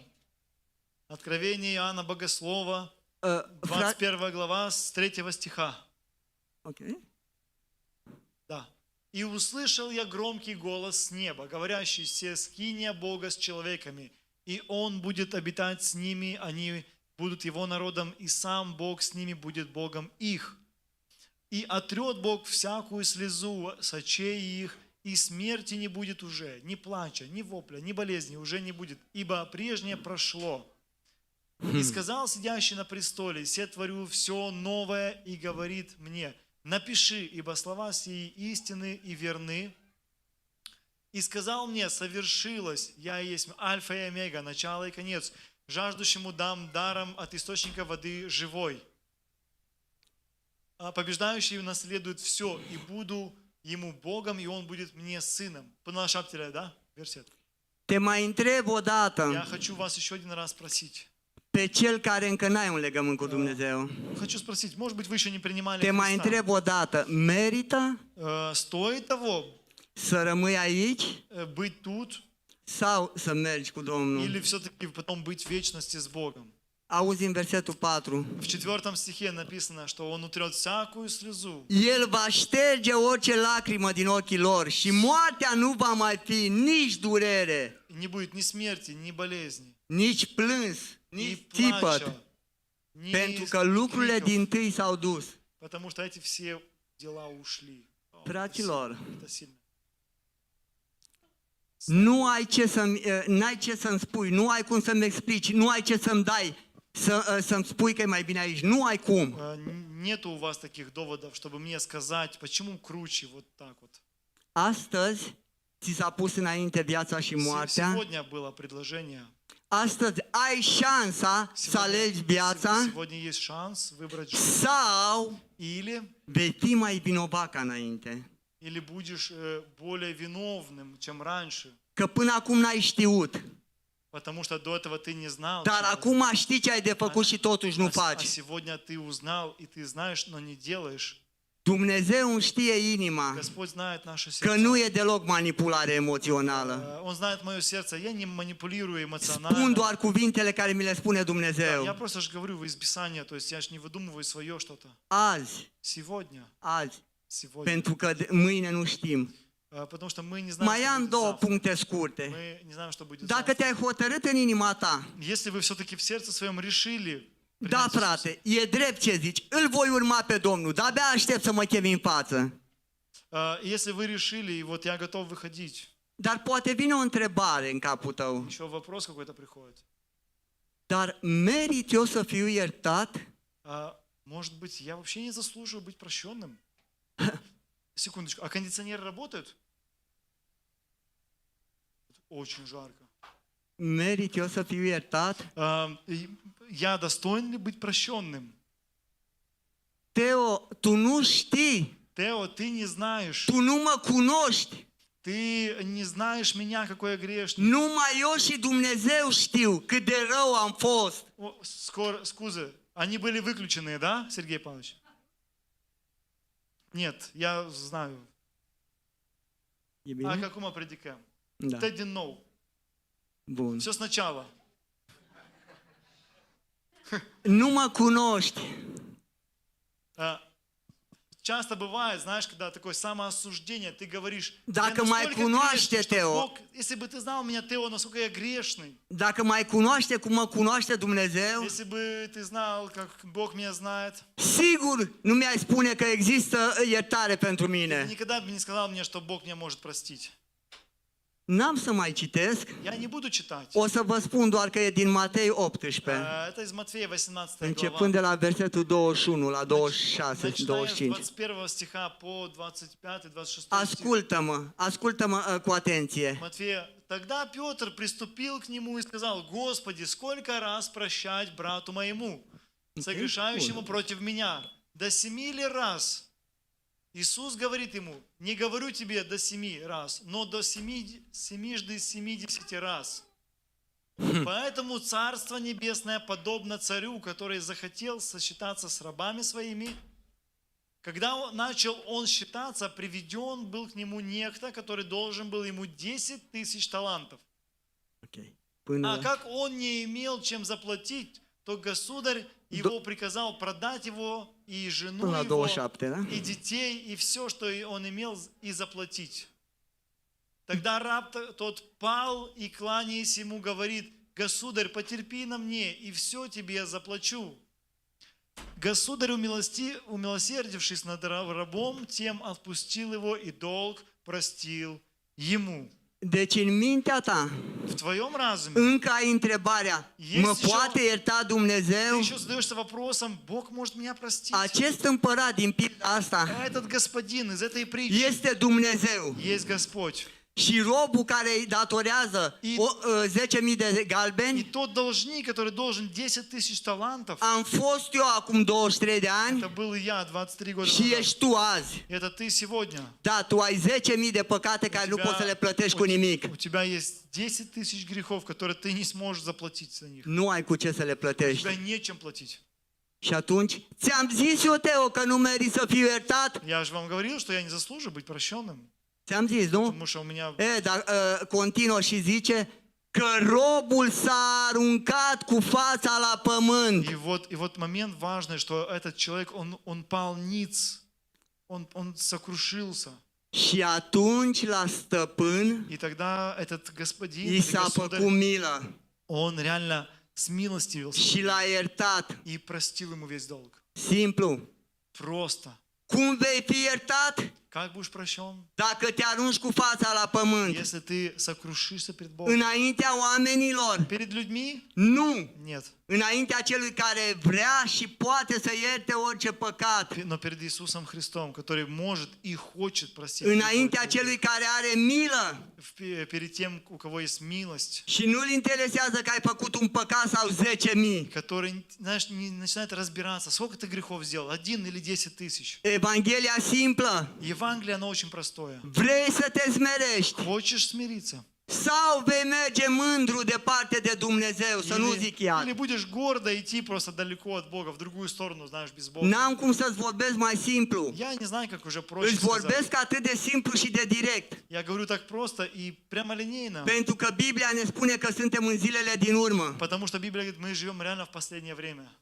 Откровение Иоанна Богослова, Fra- 21 глава, с 3 стиха. Ok. Да. «И услышал я громкий голос с неба, говорящий: се скиния Бога с человеками, и Он будет обитать с ними, они будут Его народом, и сам Бог с ними будет Богом их. И отрет Бог всякую слезу с очей их, и смерти не будет уже, ни плача, ни вопля, ни болезни уже не будет, ибо прежнее прошло. И сказал сидящий на престоле: се творю все новое, и говорит мне: напиши, ибо слова сии истины и верны. И сказал мне: совершилось, я есть Альфа и Омега, начало и конец, жаждущему дам даром от источника воды живой. А побеждающий унаследует все, и буду ему Богом, и он будет мне сыном». Până la 7, да? Verset. Te mai întreb o Я dată хочу вас еще один раз спросить. pe cel care încă n-ai un legământ cu Dumnezeu. Хочу спросить, может быть, вы еще не принимали Te mai Христа? întreb o dată, merită Стоит того să rămâi aici быть тут, sau să mergi cu Domnul? или все-таки потом быть в вечности с Богом? Auzi în versetul 4. В 4 стихе написано, что Он утрет всякую слезу. El va șterge orice lacrimă din ochii lor și moartea nu va mai fi nici durere, Не будет ни смерти, ни болезни, nici plâns, ни nici țipăt, плача, ни pentru că lucrurile криков, din tâi s-au dus. потому что эти все дела ушли. О, Fraților, это сильно. nu ai ce n-ai ce să-mi spui, nu ai cum să-mi explici, nu ai ce să-mi dai, să-mi spui că e mai bine aici, nu ai cum. Нету у вас таких доводов, чтобы мне сказать, почему круче вот так вот. Astăzi ți s-a pus înainte viața și moartea. Сегодня было предложение. Astăzi ai șansa să alegi viața Сегодня есть шанс выбрать жизнь. sau Или vei fi mai vinovat ca înainte. Или будешь более виновным, чем раньше. Că până acum n-ai știut, Потому что до этого ты не знал. dar acum știi ce ai de făcut și totuși nu А faci. сегодня ты узнал, и ты знаешь, но не делаешь. Dumnezeu îmi știe inima, Господь знает наше că сердце. nu e deloc manipulare emoțională. Он знает мое сердце. Я не манипулирую Spun эмоционально. doar cuvintele care mi le spune Я Dumnezeu. просто же говорю из Писания, то есть я же не выдумываю свое что-то. Azi, Сегодня. Сегодня. pentru că mâine nu știm. Потому что мы не знаем, Mai что am будет două завтра. puncte scurte. Мы не знаем, что будет Dacă завтра. te-ai hotărât în inima ta, Если вы все-таки в сердце своем решили, da принять frate, e drept ce zici, îl voi urma pe Domnul, dar abia aștept să mă chemi în față. Если вы решили, и вот я готов выходить, Dar poate vine o întrebare în capul tău. еще вопрос какой-то приходит. Dar merit eu să fiu iertat? Может быть, я вообще не заслуживаю быть прощенным? Секундочку, а кондиционеры работают? Очень жарко. Merit eu să fiu iertat? Я достоин ли быть прощенным? Teo, tu nu știi, Тео, ты не знаешь. tu nu mă cunoști. Ты не знаешь меня, какой я грешный. Numai eu și Dumnezeu știu cât de rău am fost. О, скузы, они были выключены, да, Сергей Павлович? Нет, я знаю. E А bine? как мы предикаем? Da. Ты din nou. Bun. Все сначала. Nu mă cunoști. Часто бывает, знаешь, когда такое самоосуждение, ты говоришь, Dacă я mai настолько cunoaște, грешный, что Тео. Бог, если бы ты знал меня, Тео, насколько я грешный, Dacă mai cunoaște cum mă cunoaște Dumnezeu, если бы ты знал, как Бог меня знает, sigur nu mi-ai spune că există iertare pentru ты mine. никогда бы не сказал мне, что Бог меня может простить. N-am să mai citesc, Я не буду читать. o să vă spun doar că e din Matei 18, Это из Матфея 18 începând глава. de la versetul 21 la 26, Начиная с 25. 21 стиха по 25-26 стих. Ascultă-mă cu atenție. Матфея, тогда Петр приступил к нему и сказал, Господи, сколько раз прощать брату моему, согрешающему против меня? До 7 ли раз? Иисус говорит ему, не говорю тебе до 7 раз, но до 70 раз. Поэтому Царство Небесное подобно царю, который захотел сосчитаться с рабами своими. Когда начал он считаться, приведен был к нему некто, который должен был ему 10 тысяч талантов. Ok. А Până как он не имел чем заплатить, то государь его приказал продать его и жену Până la его, 27, da? и детей, и все, что он имел, и заплатить. Тогда раб тот пал и, кланяясь ему, говорит, государь, потерпи на мне, и все тебе я заплачу. Государь, умилосердившись над рабом, тем отпустил его, и долг простил ему. Deci în mintea ta В твоем разуме încă ai întrebarea, mă poate ierta ты Dumnezeu? еще задаешься вопросом, Бог может меня простить. Acest împărat din pilda asta Этот господин из этой притчи este Dumnezeu. есть Господь. Și robul care îi datorează 10.000 de И galbeni, тот должник, который должен 10 тысяч талантов, am fost eu acum 23 de ani это был и я 23 года și назад. ești tu azi. Это ты сегодня. Da, tu ai 10.000 de păcate care nu poți să le plătești cu nimic. У тебя есть 10 тысяч грехов, которые ты не сможешь заплатить за них. Nu ai cu ce să le У plătești. тебя нечем платить. Și atunci, ți-am zis eu, Teo, că nu meriți să fiu iertat? Я же вам говорил, что я не заслуживаю быть прощенным. Ți-am zis, nu? Потому что у меня... Dar continuă și zice că robul s-a aruncat cu fața la pământ. И вот момент важный, что этот человек, он пал ниц, он сокрушился. Și atunci la stăpân И тогда этот господин, i s-a государь, făcut milă он реально смилостивился și l-a iertat. и простил ему весь долг. Simplu. Просто. Cum vei fi iertat? Как будешь прощен? Dacă te arunci cu fața la pământ. Если ты сокрушишься перед Богом. Înaintea oamenilor? Перед людьми? Nu. Нет. Înaintea celui care vrea și poate să ierte orice păcat. Но перед Иисусом Христом, который может и хочет простить. Înaintea celui care are milă. Перед тем, у кого есть милость. Și nu-l interesează că ai făcut un păcat sau 10.000. Который, знаешь, не начинает разбираться, сколько ты грехов сделал, 1 или 10 тысяч. Evanghelia simplă. Евангелие, оно очень простое. Vrei să te smerești Хочешь смириться? sau vei merge mândru departe de Dumnezeu, să nu zic Или iar. будешь гордо идти просто далеко от Бога, в другую сторону, знаешь, без Бога. N-am cum să-ți vorbesc mai simplu. Я не знаю, как уже проще Îți сказать. vorbesc atât de simplu și de direct. Я говорю так просто и прямолинейно. Pentru că Biblia ne spune că suntem în zilele din urmă. Потому что Библия говорит, мы живем реально в последнее время.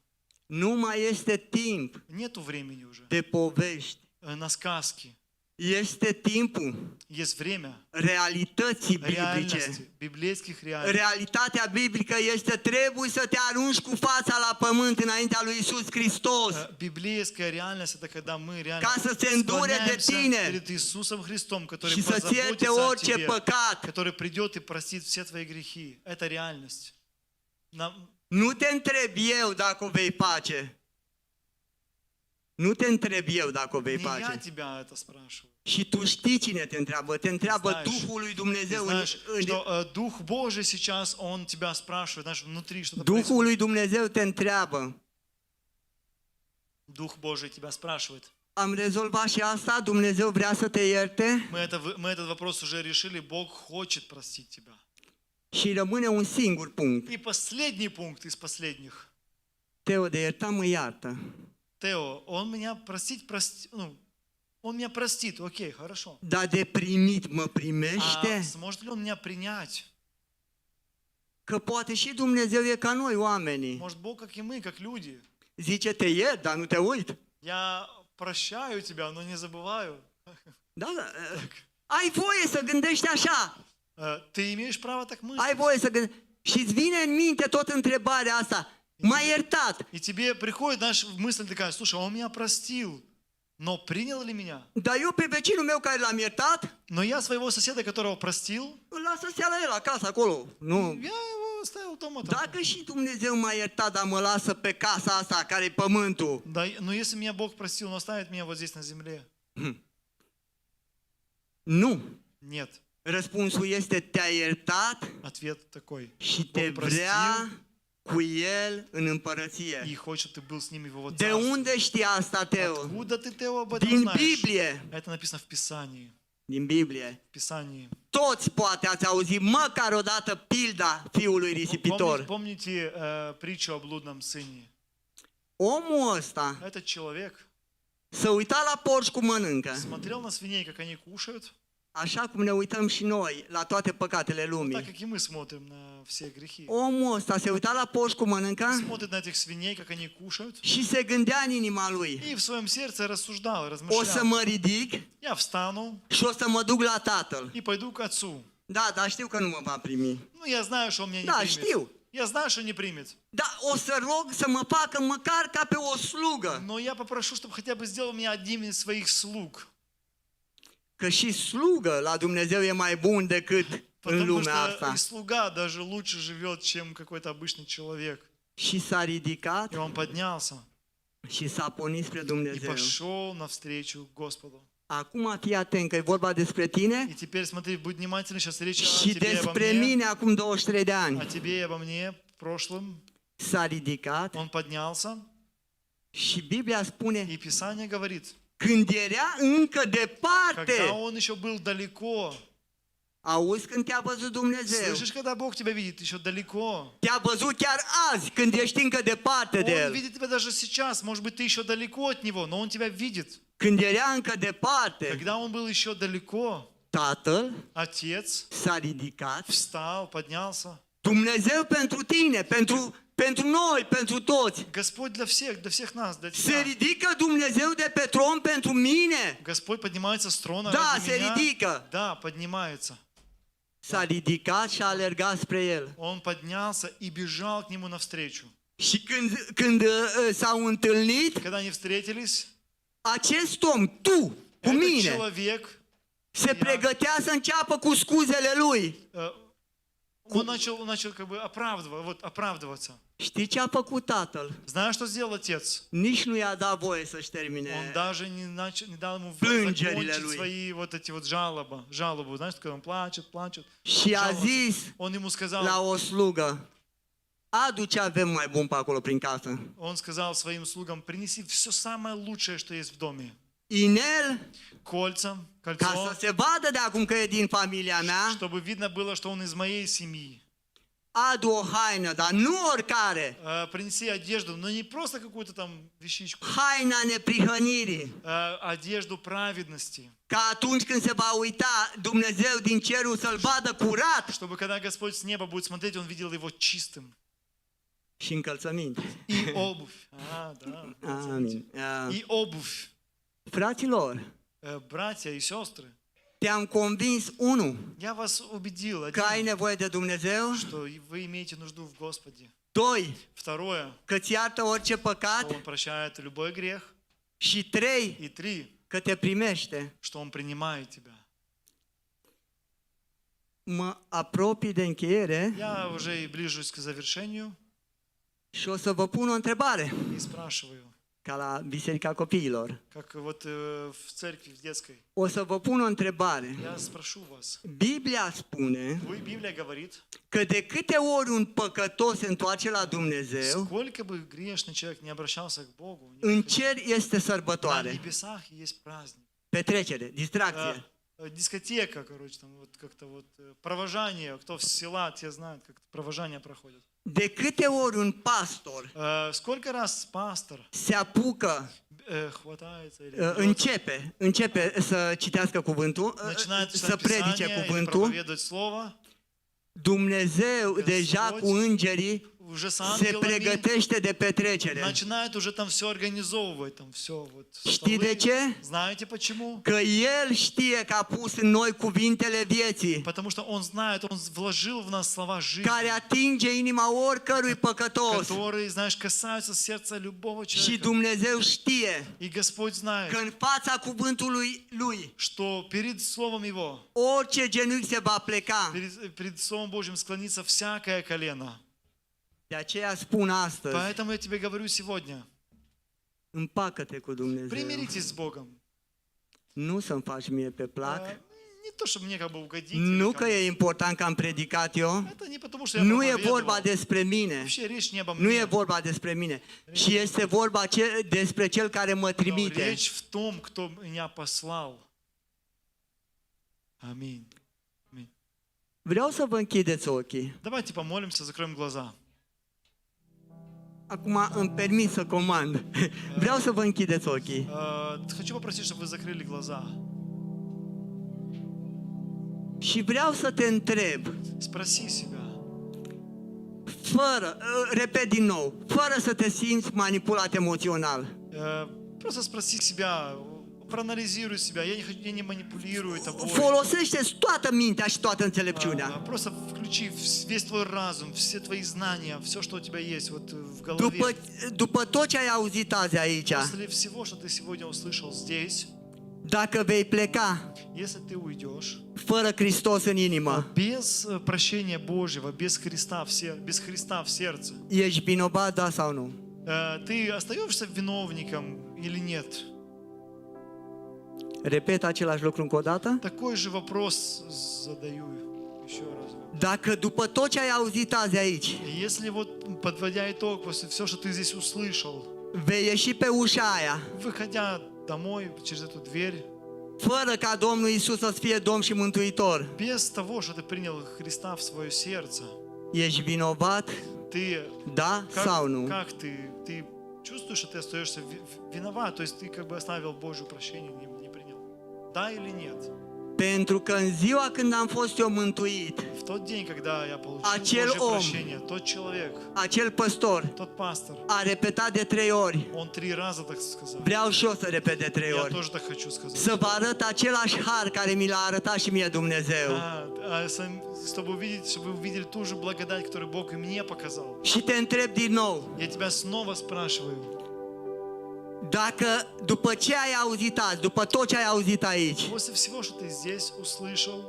Nu mai este timp Нету времени уже de povești. на сказки. Este timpul Есть время realității biblice. реальности, библейских реалий. Realitatea biblică este trebuie să te arunci cu fața la pământ înaintea lui Isus Hristos. Библейская реальность это когда мы реально Ca să se îndure de склоняемся tine перед Иисусом Христом, который și să-ți ierte позаботится о orice тебе, păcat. который придет и простит все твои грехи. Это реальность. Nu te întreb eu dacă o vei face. Nu te întreb eu dacă o vei Не я face. тебя это spрашиваю. Și tu știi cine te întreabă. Te întreabă Знаешь, Duhul lui Ты Dumnezeu. знаешь, что Дух Божий сейчас, Он тебя спрашивает, знаешь, внутри что-то Duhul происходит. lui Dumnezeu te întreabă. Дух Божий тебя спрашивает. Am rezolvat și asta, Dumnezeu vrea să te ierte Мы этот вопрос уже решили, Бог хочет простить тебя. și rămâne un singur punct. И последний пункт из последних. Teo, de iertat mă iartă. Тео, он меня он меня простит, окей, хорошо. Dar de primit mă А primește? сможет ли он меня принять? Că poate și Dumnezeu e ca noi oamenii. Может, Бог, как и мы, как люди. Zice, te iert, dar nu te uit. Я прощаю тебя, но не забываю. Da, da. Ai voie să gândești așa. Ты имеешь право так Ai мыслить. voie să gândești. Și îți vine în minte tot întrebarea asta. M-a iertat, И тебе приходит, знаешь, мысль такая, слушай, он меня простил, но принял ли меня? dar eu pe vecinul meu care l-am iertat, Но я своего соседа, которого простил, îl las să stea la el acasă acolo. Nu. я его оставил дома. Там. Dacă și Dumnezeu m-a iertat, dar mă lasă pe casa asta care e pământul. Да, но если меня Бог простил, он оставит меня вот здесь на земле? Nu. Нет. Răspunsul este te-a iertat Ответ такой. și te Bog простил vrea cu el în împărăție. и хочет, ты был с ними в его De царстве. unde știi asta, Teo? Откуда ты, Тео, об этом Din знаешь? Biblie. Это написано в Писании. Din Biblie. В Писании. Toți poate ați auzit măcar o dată pilda fiului risipitor. Помните притчу о блудном сыне? Omul ăsta Этот человек să uita la porci cum mănâncă, смотрел на свиней, как они кушают, așa cum ne uităm și noi la toate păcatele так lumii. как и мы смотрим на все gрехи. Omul ăsta se uita la porci cum mănâncă Смотрит на этих свиней, как они кушают, și se gândea în inima lui, и в своем сердце рассуждал, o să размышлял. mă ridic Я встану și o să mă duc la tatăl. и pойду к отцу. Da, dar știu că nu mă va primi. Ну, я знаю, что он меня не Да, примет. știu. Я знаю, что не примет. Dar o să rog să mă facă măcar ca pe o slugă. Но я попрошу, чтобы хотя бы сделал меня одним из своих слуг. Că și slugă la Dumnezeu e mai bun decât în Потому lumea что asta. и слуга даже лучше живет, чем какой-то обычный человек. Și s-a ridicat И он поднялся și s-a pornit spre и Dumnezeu. пошел навстречу Господу. Acum fii atent că e vorba despre tine И теперь смотри, будь внимательный, сейчас речь о și тебе и обо despre мне, mine acum 23 de о ani. тебе и обо мне в прошлом. S-a ridicat Он поднялся, și Biblia spune, и Писание говорит, când era încă когда departe, он еще был далеко, auzi când te-a văzut Dumnezeu, слышишь, когда Бог тебя видит еще далеко, te-a văzut chiar azi când ești încă departe de Он El, видит тебя даже сейчас, может быть, ты еще далеко от Него, но Он тебя видит. când era încă departe, Когда Он был еще далеко, Tatăl Отец s-a ridicat, встал, поднялся. Dumnezeu pentru tine, pentru noi, pentru toți. Господь для всех нас, для Se тебя. ridică Dumnezeu de pe tron pentru mine. Господь поднимается с трона Да, ради se меня. ridică. Да, поднимается. S-a ridicat și a alergat spre El. Он поднялся и бежал к Нему навстречу. Și când s-au întâlnit, Когда они встретились, acest om, tu, cu этот mine, человек, se pregătea să înceapă cu scuzele lui. он начал как бы оправдываться. Știi ce a făcut tatăl? Знаешь, что сделал Отец? Nici nu i-a dat voie să-și termine. Он даже не дал ему Plângerile закончить lui. свои вот эти вот жалобы. Знаешь, когда он плачет. Și a жалуется. zis Он ему сказал, la o slugă, adu ce avem mai bun pe acolo prin casă. он сказал своим слугам, принеси все самое лучшее, что есть в доме. Inel, Кольца, ca кольцо, să se vadă de acum că e din familia mea, чтобы видно было, что он из моей семьи. adu o haină, dar nu oricare. Принеси одежду, но не просто какую-то там вещичку, Haina neprihănirii. одежду праведности. Ca atunci când se va uita Dumnezeu din cerul să-l vadă curat Чтобы когда Господь с неба будет смотреть, он видел его чистым. și încălțăminte. И обувь. Да. Amin. И обувь. Fraților, Братья и сестры, te-am convins, unu, я вас убедил, că ai один, nevoie de Dumnezeu, что вы имеете нужду в Господе. doi, Второе, că ți iartă orice что păcat Он прощает любой грех. și trei, И три, că te primește. что Он принимает тебя. Mă apropii de încheiere Я уже и ближусь к завершению și o să vă pun o întrebare и спрашиваю, ca la Biserica Copiilor. как вот в церкви, в детской. O să vă pun o întrebare. Я спрошу вас. Biblia spune Библия говорит, că de câte ori un păcătos se întoarce la Dumnezeu, сколько бы грешный человек не обращался к Богу, în cer este на sărbătoare, небесах есть праздник. petrecere, distracție. Дискотека, короче, там вот как-то вот провожание, кто в села, те знают, как провожание проходит. De câte ori un pastor Сколько раз пастор se apucă, хватается или берется, începe să citească cuvântul, начинает să читать predice Писание или cuvântul, проповедовать Слово, Dumnezeu deja cu îngerii уже с se ангелами pregătește de petrecere. начинает уже там все организовывать, там все вот. Știi de ce? Знаете почему? Că El știe că a pus în noi cuvintele vieții, Потому что Он знает, Он вложил в нас слова жизни, care atinge inima oricărui păcătos. которые, знаешь, касаются сердца любого Și человека. Dumnezeu știe И Господь знает, că în fața cuvântului Lui что перед Словом Его, orice genunchi se va pleca. перед Словом Божьим склонится всякое колено. De aceea spun astăzi, Поэтому я тебе говорю сегодня, împacă-te cu Dumnezeu. примиритесь с Богом. Nu să-mi faci mie pe plac. Не то, чтобы мне как бы угодить. Nu или că кому-то. e important că am predicat eu. Это не потому, что я Nu e проповедовал. vorba despre mine. Вообще речь не обо Nu мне. e vorba despre mine. Și este vorba despre Cel care mă Но trimite. речь в том, кто меня послал. Аминь. Vreau să vă închideți ochii. Давайте помолимся, закроем глаза. Acum îmi permit să comand. Vreau să vă închideți ochii. Хочу попросить, чтобы вы закрыли глаза. Și vreau să te întreb, Спроси себя. repet din nou, fără să te simți manipulat emoțional. Просто спроси себя, проанализируй себя. Я не манипулирую тобой. Folosește toată mintea și toată înțelepciunea. Просто включи весь твой разум, все твои знания, все, что у тебя есть вот в голове. După tot ce ai auzit azi aici, После всего, что ты сегодня услышал здесь, dacă vei pleca если ты уйдешь fără Hristos în inimă, без прощения Божьего, без Христа в сердце, ești vinovat, da sau nu? ты остаешься виновником или нет? Repet același lucru încă o dată. Такой же вопрос задаю еще раз. Dacă după tot ce ai auzit azi aici, Если вот, подводя итог, после всего, что ты здесь услышал, vei ieși pe ușa aia, выходя домой через эту дверь, fără ca Domnul Iisus să fie Domn și Mântuitor, без того, что ты принял Христа в свое сердце, ești vinovat, ты, da sau nu? как ты чувствуешь, что ты остаешься виноват, то есть ты как бы оставил Божье прощение, не принял. Да или нет? Pentru că în ziua când am fost eu mântuit, В тот день, когда я получил Acel Божье om, прощение, тот человек, acel păstor, тот пастор, a repetat de 3 ori. он 3 раза так сказал. Vreau și eu să repet de 3 Я ori. тоже так хочу сказать. Să vă arăt același har care mi l-a arătat și mie Dumnezeu. Чтобы вы увидели ту же благодать, которую Бог и мне показал. Și te întreb din nou, Я тебя снова спрашиваю, dacă după ce ai auzit azi, după tot ce ai auzit aici, после всего, что ты здесь услышал,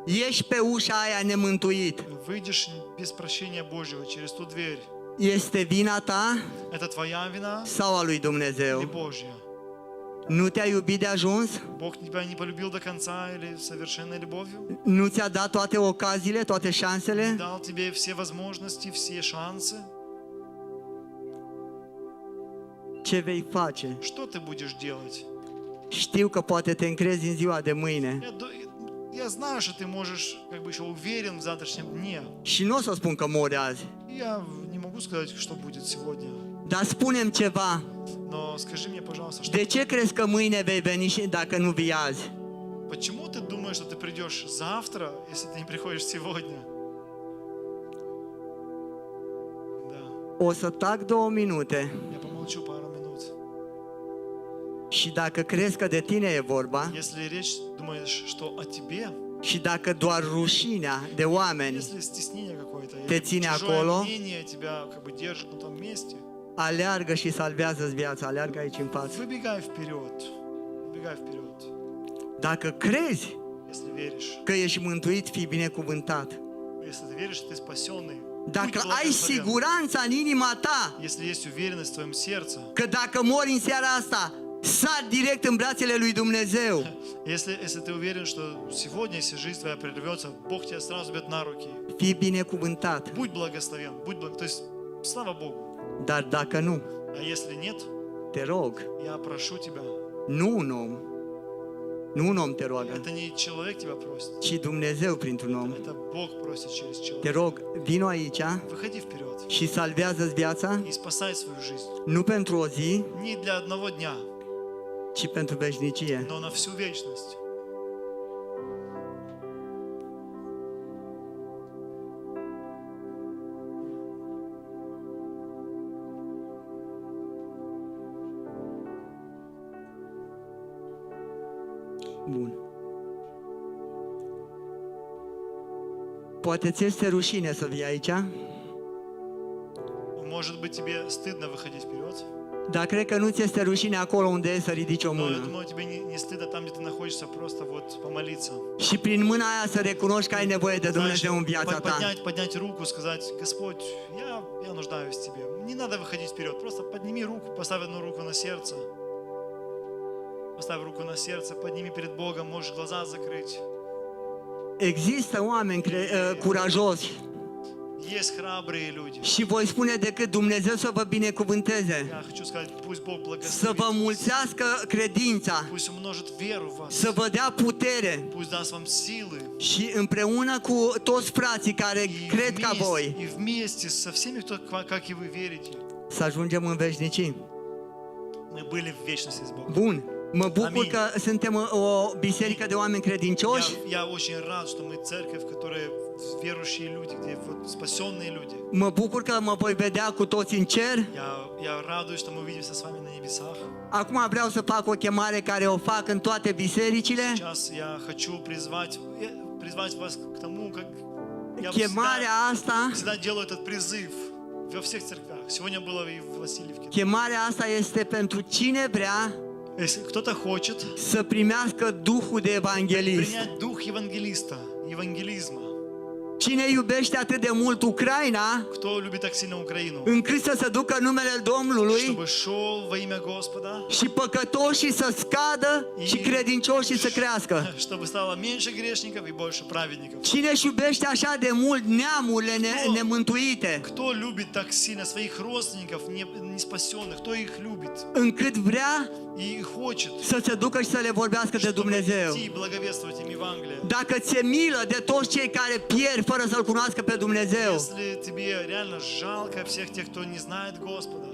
ești pe ușa aia nemântuit, выйдешь без прощения Божьего через ту дверь, este vina ta это твоя вина sau a lui или Dumnezeu? Божья? Nu te-a iubit de ajuns? Бог тебя не полюбил до конца или совершенной любовью? Nu ți-a dat toate ocaziile, toate șansele? Дал тебе все возможности, все шансы? Ce vei face? Что ты будешь делать? Știu că poate te încrezi în ziua de mâine Я знаю, что ты можешь как бы еще уверен в завтрашнем дне. și nu o să spun că mori azi, Я не могу сказать, что будет сегодня. dar spune-mi ceva. Но скажи мне, пожалуйста, что, De ce crezi că mâine vei veni și dacă nu vii azi? почему ты думаешь, что ты придешь завтра, если ты не приходишь сегодня? Да, O să tac 2 minute я помолчу пару минут. și dacă crezi că de tine e vorba Если речь, думаешь, что о тебе, și dacă doar rușinea de oameni если стеснение какое-то, Te или ține чужое acolo, мнение тебя как бы держит на том месте, aleargă și salvează-ți viața, aleargă aici în față. выбегай вперед. Выбегай вперед. Dacă crezi Если веришь. că ești mântuit, fii binecuvântat. Если ты веришь, что ты спасенный, Dacă Будь ai благословен. siguranța în inima ta Если есть уверенность в твоем сердце, că dacă mori în seara asta, sar direct în brațele lui Dumnezeu. если ты уверен, что сегодня, если жизнь твоя прервется, Бог тебя сразу берет на руки. Fii binecuvântat. Будь благословен, то есть, слава Богу. Dar dacă nu, А если нет, te rog, я прошу тебя, nu un om, nu un om te roagă, это не человек тебя просит, ci Dumnezeu printr-un om. это Бог просит через Te человека. rog, vino aici Выходи вперед și salvează-ți viața, и спасай свою жизнь. nu pentru o zi, Не для одного дня, ci pentru veșnicie. но на всю вечность. Bun. Poate ți este rușine să vii aici, Может быть, тебе стыдно выходить вперед, dar cred că nu ți este rușine acolo unde e să ridici o но я mână. думаю, тебе не стыдно там, где ты находишься, просто вот помолиться. Și prin mâna aia să recunoști că ai nevoie de Знаешь, Dumnezeu în viața ta. поднять руку, сказать: Господь, я нуждаюсь в Тебе. Не надо выходить вперед, просто подними руку, поставь одну руку на сердце. Поставь руку на сердце, подними перед Богом, можешь глаза закрыть. Există oameni curajoși Есть храбрые люди. și voi spune decât Dumnezeu să vă binecuvânteze, Я хочу сказать, пусть Бог să vă благословит, mulțească credința, пусть умножит веру в вас, să vă dea putere пусть даст вам силы. și împreună cu toți frații care cred ca voi И вместе со всеми, кто, как и вы, верите, să ajungem în veșnicii. мы были в вечности с Богом. Bun, mă bucur Amin. că suntem o biserică de oameni credincioși. Я очень рад, что мы церковь, в которой верующие люди, где вот spасенные люди. Mă bucur că mă voi vedea cu toți în cer. Я радуюсь, что мы увидимся с вами на небесах. Acum vreau să fac o chemare care o fac în toate bisericile. Сейчас я хочу призвать вас к тому, как я Chemarea asta, всегда делаю этот призыв во всех церквях. Сегодня было и в Васильевке. chemarea asta este pentru cine vrea Если кто-то хочет să primească Duhul de evanghelist. принять дух евангелиста, евангелизма, Cine iubește atât de mult Ucraina, кто любит так сильно Украину, încât să se ducă numele Domnului чтобы шел во имя Господа, și păcătoșii să scadă și credincioșii să crească. чтобы стало меньше грешников и больше праведников. Cine își iubește așa de mult neamurile nemântuite, Кто любит так сильно своих родственников, не спасенных, кто их любит încât vrea и хочет, să se ducă și să le vorbească de чтобы Dumnezeu. идти и благовествовать им Евангелие. Dacă ți-e milă de toți cei care pierd fără să-L cunoască pe Dumnezeu, Если тебе реально жалко всех тех, кто не знает Господа,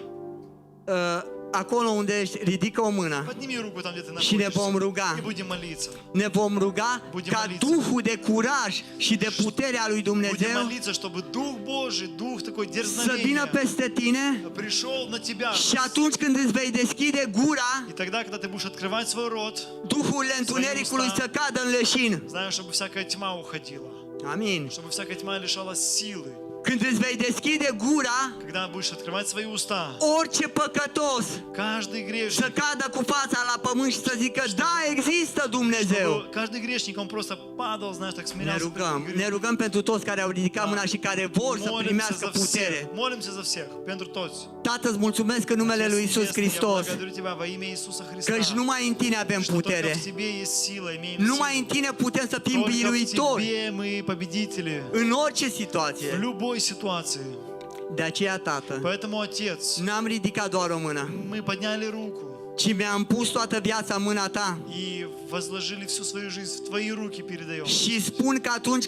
acolo unde ești, ridică o mână подними руку там, где ты și ne vom находишься, ruga. и будем молиться. Ne vom ruga Будем ca молиться. Duhul de curaj și de puterea lui Будем Dumnezeu молиться, чтобы Дух Божий, Дух такой să vină дерзновения peste tine пришел на тебя. și atunci când îți vei deschide gura, И тогда, когда ты будешь открывать свой рот, Duhul întunericului să cadă în leșin. знаешь, чтобы всякая тьма уходила, Amin. чтобы всякая тьма лишалась силы. Când îți vei deschide gura, Когда будешь открывать свои уста, orice păcătos каждый să грешник, cadă cu fața la pământ și să zică, da, există Dumnezeu. чтобы каждый грешник, он просто падал, знаешь, так Ne смирялся. rugăm, ne rugăm pentru toți care au ridicat mâna și care vor să primească putere. Молимся за всех, pentru toți. Tată, îți mulțumesc în numele lui Iisus Я Hristos, благодарю Тебя во имя Иисуса Христа, căci numai în Tine avem что только putere. в Тебе есть сила, имеем Numai силу. în Tine putem să fim Только в biruitori Тебе мы победители în orice в situație. любой ситуации. De aceea, Tată, Поэтому, Отец, n-am ridicat doar o mână, мы подняли руку ci mi-am pus toată viața în mâna Ta и возложили всю свою жизнь в Твои руки, передаем. și spun că atunci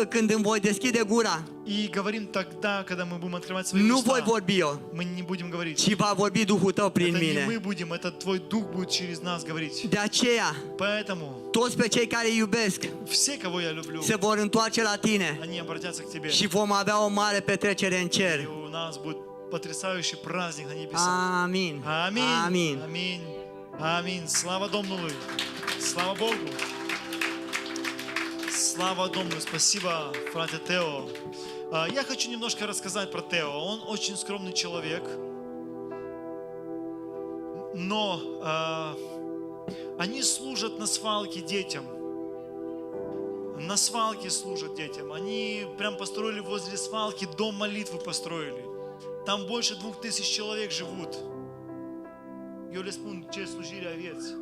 când îmi voi deschide gura, И говорим тогда, когда мы будем открывать свои nu voi уста, vorbi eu, мы не будем говорить. ci va vorbi Duhul Tău prin Это не mine. мы будем, это Твой Дух будет через нас говорить. De aceea, Поэтому toți pe cei care îi iubesc все, кого я люблю, se vor întoarce la Tine они обратятся к Тебе. și vom avea o mare petrecere în И cer. у нас будет потрясающий праздник на небесах. Amin. Аминь. Amin. Аминь. Аминь. Слава Домнулу. Слава Богу. Слава Домнулу. Спасибо, фрате Тео. Я хочу немножко рассказать про Тео. Он очень скромный человек. Но они служат на свалке детям. на свалке служат детям. Они прям построили возле свалки дом молитвы построили. Там больше 2000 человек живут. Eu le spun ce slujire aveți.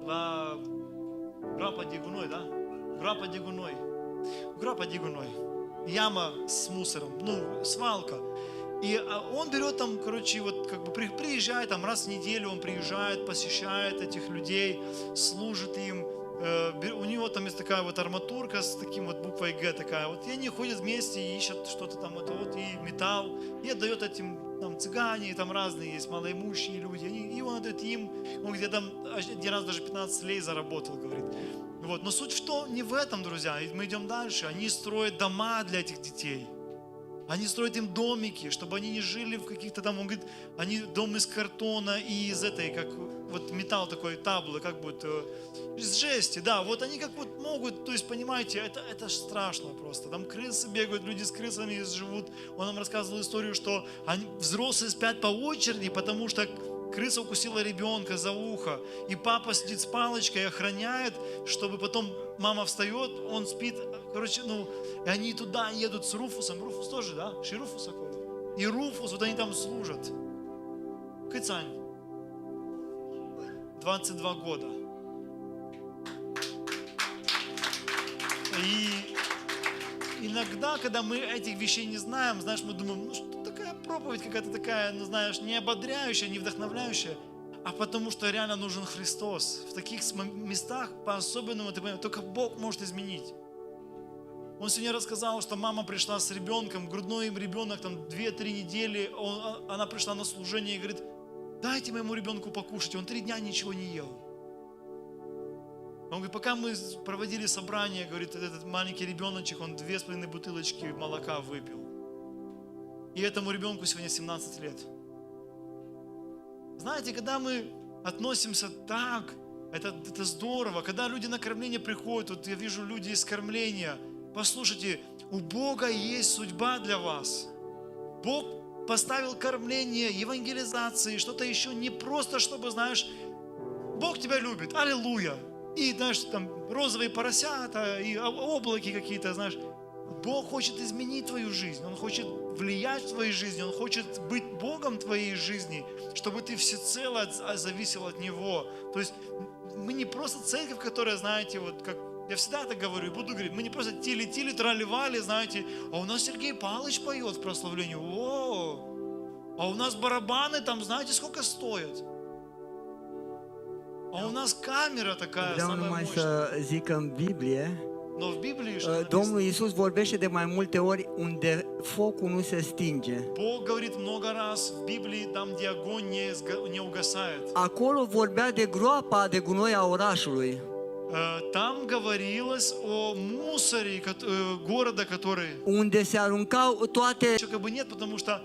La groapa de gunoi, da? Groapa de gunoi. Groapa de gunoi. Яма с мусором. Ну, свалка. И он берет там, короче, вот как бы приезжает, там раз в неделю он приезжает, посещает этих людей, служит им. У него там есть такая вот арматурка с таким вот буквой Г такая. Вот и они ходят вместе и ищут что-то там, это вот, и металл, и отдает этим там цыгане, там разные есть малоимущие люди. И он отдает им, он где-то там один раз даже 15 лей заработал, говорит. Вот. Но суть что не в этом, друзья. Мы идем дальше. Они строят дома для этих детей. Они строят им домики, чтобы они не жили в каких-то там, он говорит, они дом из картона и из этой, как вот металл такой, таблы, как будет, из жести, да, вот они как вот могут, то есть, понимаете, это ж страшно просто. Там крысы бегают, люди с крысами живут. Он нам рассказывал историю, что взрослые спят по очереди, потому что крыса укусила ребенка за ухо, и папа сидит с палочкой и охраняет, чтобы потом мама встает, он спит, короче, ну, и они туда едут с Руфусом. Руфус тоже, да? Руфус такой. И Руфус, вот они там служат. Кыцань. 22 года. И иногда, когда мы этих вещей не знаем, знаешь, мы думаем, ну что такая проповедь какая-то такая, ну знаешь, не ободряющая, не вдохновляющая, а потому что реально нужен Христос. В таких местах по-особенному, ты понимаешь, только Бог может изменить. Он сегодня рассказал, что мама пришла с ребенком, грудной им ребенок, там 2-3 недели, она пришла на служение и говорит, дайте моему ребенку покушать, он 3 дня ничего не ел. Он говорит, пока мы проводили собрание, говорит, этот маленький ребеночек, он 2,5 бутылочки молока выпил. И этому ребенку сегодня 17 лет. Знаете, когда мы относимся так, это здорово. Когда люди на кормление приходят, вот я вижу люди из кормления, послушайте, у Бога есть судьба для вас. Бог поставил кормление, евангелизации, что-то еще не просто, чтобы, знаешь, Бог тебя любит, аллилуйя. И, знаешь, там розовые поросята, и облаки какие-то, знаешь. Бог хочет изменить твою жизнь, Он хочет влиять в твоей жизни, Он хочет быть Богом твоей жизни, чтобы ты всецело зависел от Него. То есть мы не просто церковь, которая, знаете, вот как я всегда это говорю и буду говорить, мы не просто тили-тили, трали-вали, знаете, а у нас Сергей Павлович поет в прославлении, а у нас барабаны там, знаете, сколько стоят? А у нас камера такая, Vreau самая numai мощная. să zic în Biblie, Но в Библии что написано? Domnul Iisus vorbește de mai multe ori unde focul nu se stinge. Бог говорит много раз в Библии, там, где огонь не угасает. Acolo vorbea de groapa de gunoi a orașului. Там говорилось о мусоре города, который... Unde se aruncau toate Еще как бы нет, потому что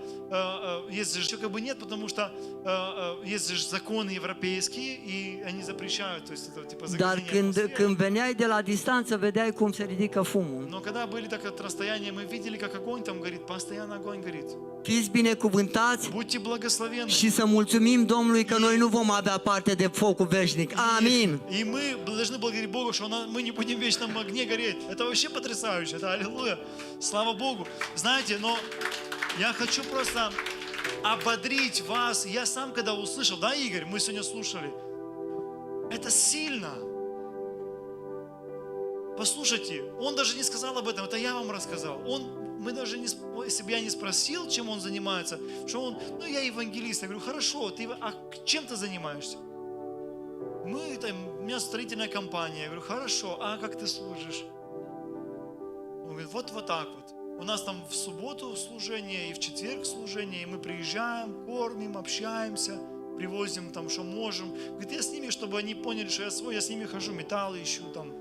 есть же законы европейские, и они запрещают, то есть это типа dar загрязнение атмосферы. când veneai de la distanță, vedeai cum se ridică fumul. Но когда были так от расстояния, мы видели, как огонь там горит, постоянно огонь горит. Fiți binecuvântați Будьте благословенны. și să mulțumim Domnului că noi nu vom avea parte de focul veșnic. Amin! И мы должны благодарить Бога, что мы не будем в вечном огне гореть. Это вообще потрясающе, это аллилуйя. Слава Богу. Знаете, но я хочу просто ободрить вас. Я сам, когда услышал, да, Игорь, мы сегодня слушали, это сильно. Послушайте, он даже не сказал об этом, это я вам рассказал. Мы даже не, если бы я не спросил, чем он занимается, что он, ну я евангелист, я говорю, хорошо, чем ты занимаешься? У меня строительная компания, я говорю, хорошо, а как ты служишь? Он говорит, вот так вот. У нас там в субботу служение и в четверг служение, и мы приезжаем, кормим, общаемся, привозим там, что можем. Говорит, я с ними, чтобы они поняли, что я свой, я с ними хожу, металлы ищу там.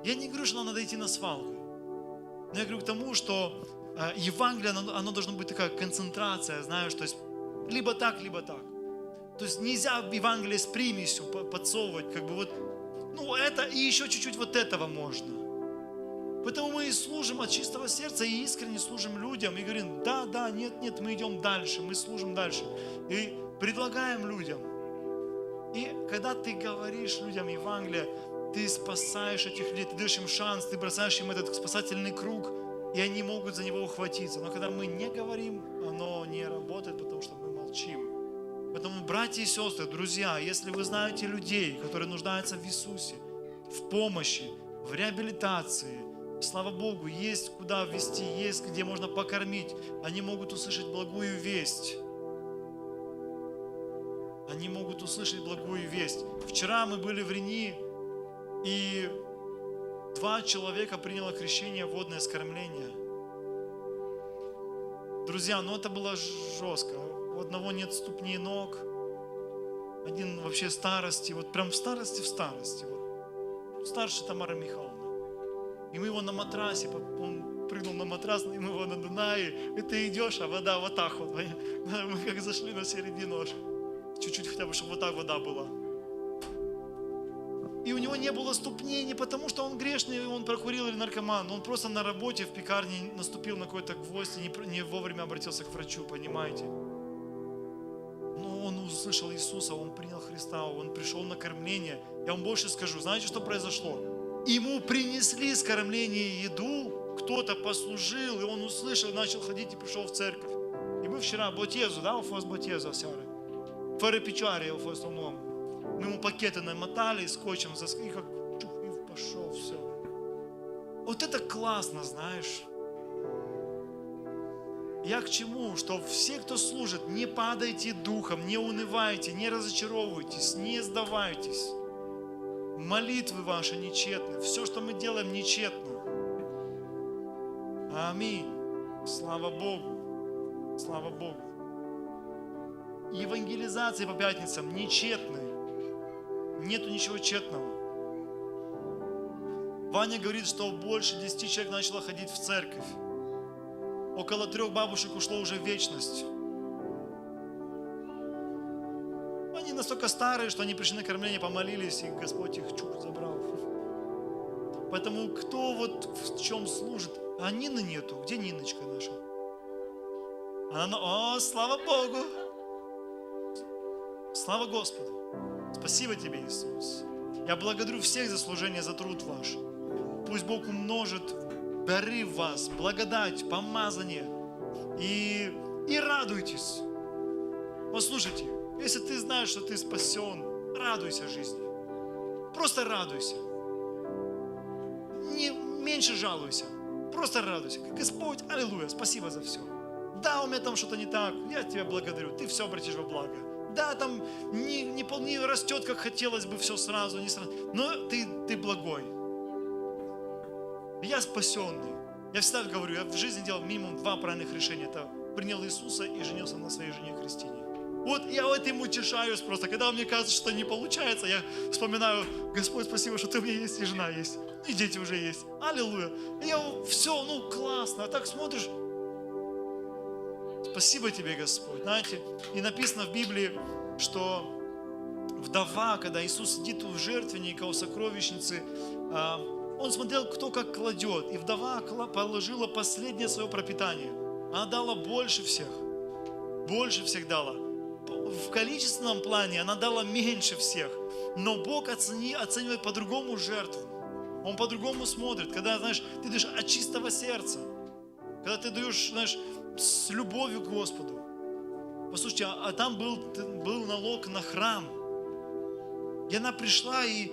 Я не говорю, что нам надо идти на свалку. Но я говорю к тому, что Евангелие, оно должно быть такая концентрация, знаешь, то есть либо так, либо так. То есть нельзя Евангелие с примесью подсовывать, как бы вот, ну это и еще чуть-чуть вот этого можно. Поэтому мы и служим от чистого сердца и искренне служим людям и говорим, да, нет, мы идем дальше, мы служим дальше. И предлагаем людям. И когда ты говоришь людям Евангелие, ты спасаешь этих людей, ты даешь им шанс, ты бросаешь им этот спасательный круг, и они могут за него ухватиться. Но когда мы не говорим, оно не работает, потому что мы молчим. Поэтому, братья и сестры, друзья, если вы знаете людей, которые нуждаются в Иисусе, в помощи, в реабилитации, слава Богу, есть куда ввести, есть где можно покормить, они могут услышать благую весть. Они могут услышать благую весть. Вчера мы были в Рени, и 2 человека приняло крещение, водное скормление. Друзья, это было жестко. У одного нет ступней ног, один вообще старости, вот прям в старости. Вот. Старше Тамара Михайловна. И мы его на матрасе, он прыгнул на матрас, и мы его на Дунае, и ты идешь, а вода вот так вот. Мы как зашли на середину аж. Чуть-чуть хотя бы, чтобы вот так вода была. И у него не было ступней не потому, что он грешный, он прокурил или наркоман. Он просто на работе в пекарне наступил на какой-то гвоздь и не вовремя обратился к врачу, понимаете? Но он услышал Иисуса, он принял Христа, он пришел на кормление. Я вам больше скажу, знаете, что произошло? Ему принесли с кормления еду, кто-то послужил, и он услышал, начал ходить и пришел в церковь. И мы вчера Ботезу, да, у вас Ботезу, сяре. Fără picioare a fost un om. Мы ему пакеты намотали, скотчем и как чух, и пошел, все. Вот это классно, знаешь. Я к чему? Что все, кто служит, не падайте духом, не унывайте, не разочаровывайтесь, не сдавайтесь. Молитвы ваши нечетны. Все, что мы делаем, нечетно. Аминь. Слава Богу. Слава Богу. Евангелизации по пятницам нечетны. Нету ничего четного. Ваня говорит, что больше 10 человек начало ходить в церковь. Около 3 бабушек ушло уже в вечность. Они настолько старые, что они пришли на кормление, помолились, и Господь их чух забрал. Поэтому кто вот в чем служит? А Нины нету. Где Ниночка наша? О, слава Богу! Слава Господу! Спасибо Тебе, Иисус. Я благодарю всех за служение, за труд ваш. Пусть Бог умножит дары в вас, благодать, помазание. И радуйтесь. Послушайте, если ты знаешь, что ты спасен, радуйся жизни. Просто радуйся. Не меньше жалуйся. Просто радуйся. Господь, аллилуйя, спасибо за все. Да, у меня там что-то не так. Я Тебя благодарю. Ты все обратишь во благо. Да, там не растет, как хотелось бы все сразу, не сразу. Но ты благой. Я спасенный. Я всегда говорю, я в жизни делал минимум 2 правильных решения. Это принял Иисуса и женился на своей жене Христине. Вот я этим утешаюсь просто. Когда мне кажется, что не получается, я вспоминаю, Господь, спасибо, что Ты у меня есть, и жена есть, и дети уже есть. Аллилуйя. И я все, классно. А так смотришь, спасибо Тебе, Господь. Знаете, и написано в Библии, что вдова, когда Иисус сидит у жертвенника, у сокровищницы, Он смотрел, кто как кладет. И вдова положила последнее свое пропитание. Она дала больше всех. Больше всех дала. В количественном плане она дала меньше всех. Но Бог оценивает по-другому жертву. Он по-другому смотрит. Когда, знаешь, ты даешь от чистого сердца. Когда ты даешь, знаешь, с любовью к Господу. Послушайте, а там был налог на храм. И она пришла и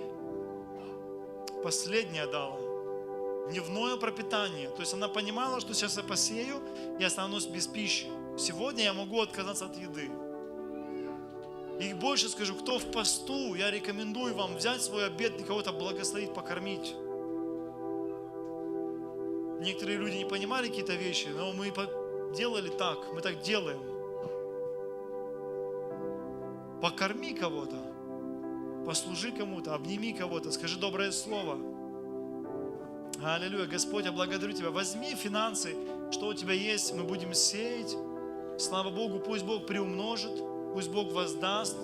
последнее дала. Дневное пропитание. То есть она понимала, что сейчас я посею и останусь без пищи. Сегодня я могу отказаться от еды. И больше скажу, кто в посту, я рекомендую вам взять свой обед и кого-то благословить, покормить. Некоторые люди не понимали какие-то вещи, но мы делали так, мы так делаем. Покорми кого-то, послужи кому-то, обними кого-то, скажи доброе слово. Аллилуйя, Господь, я благодарю Тебя. Возьми финансы, что у Тебя есть, мы будем сеять. Слава Богу, пусть Бог приумножит, пусть Бог воздаст.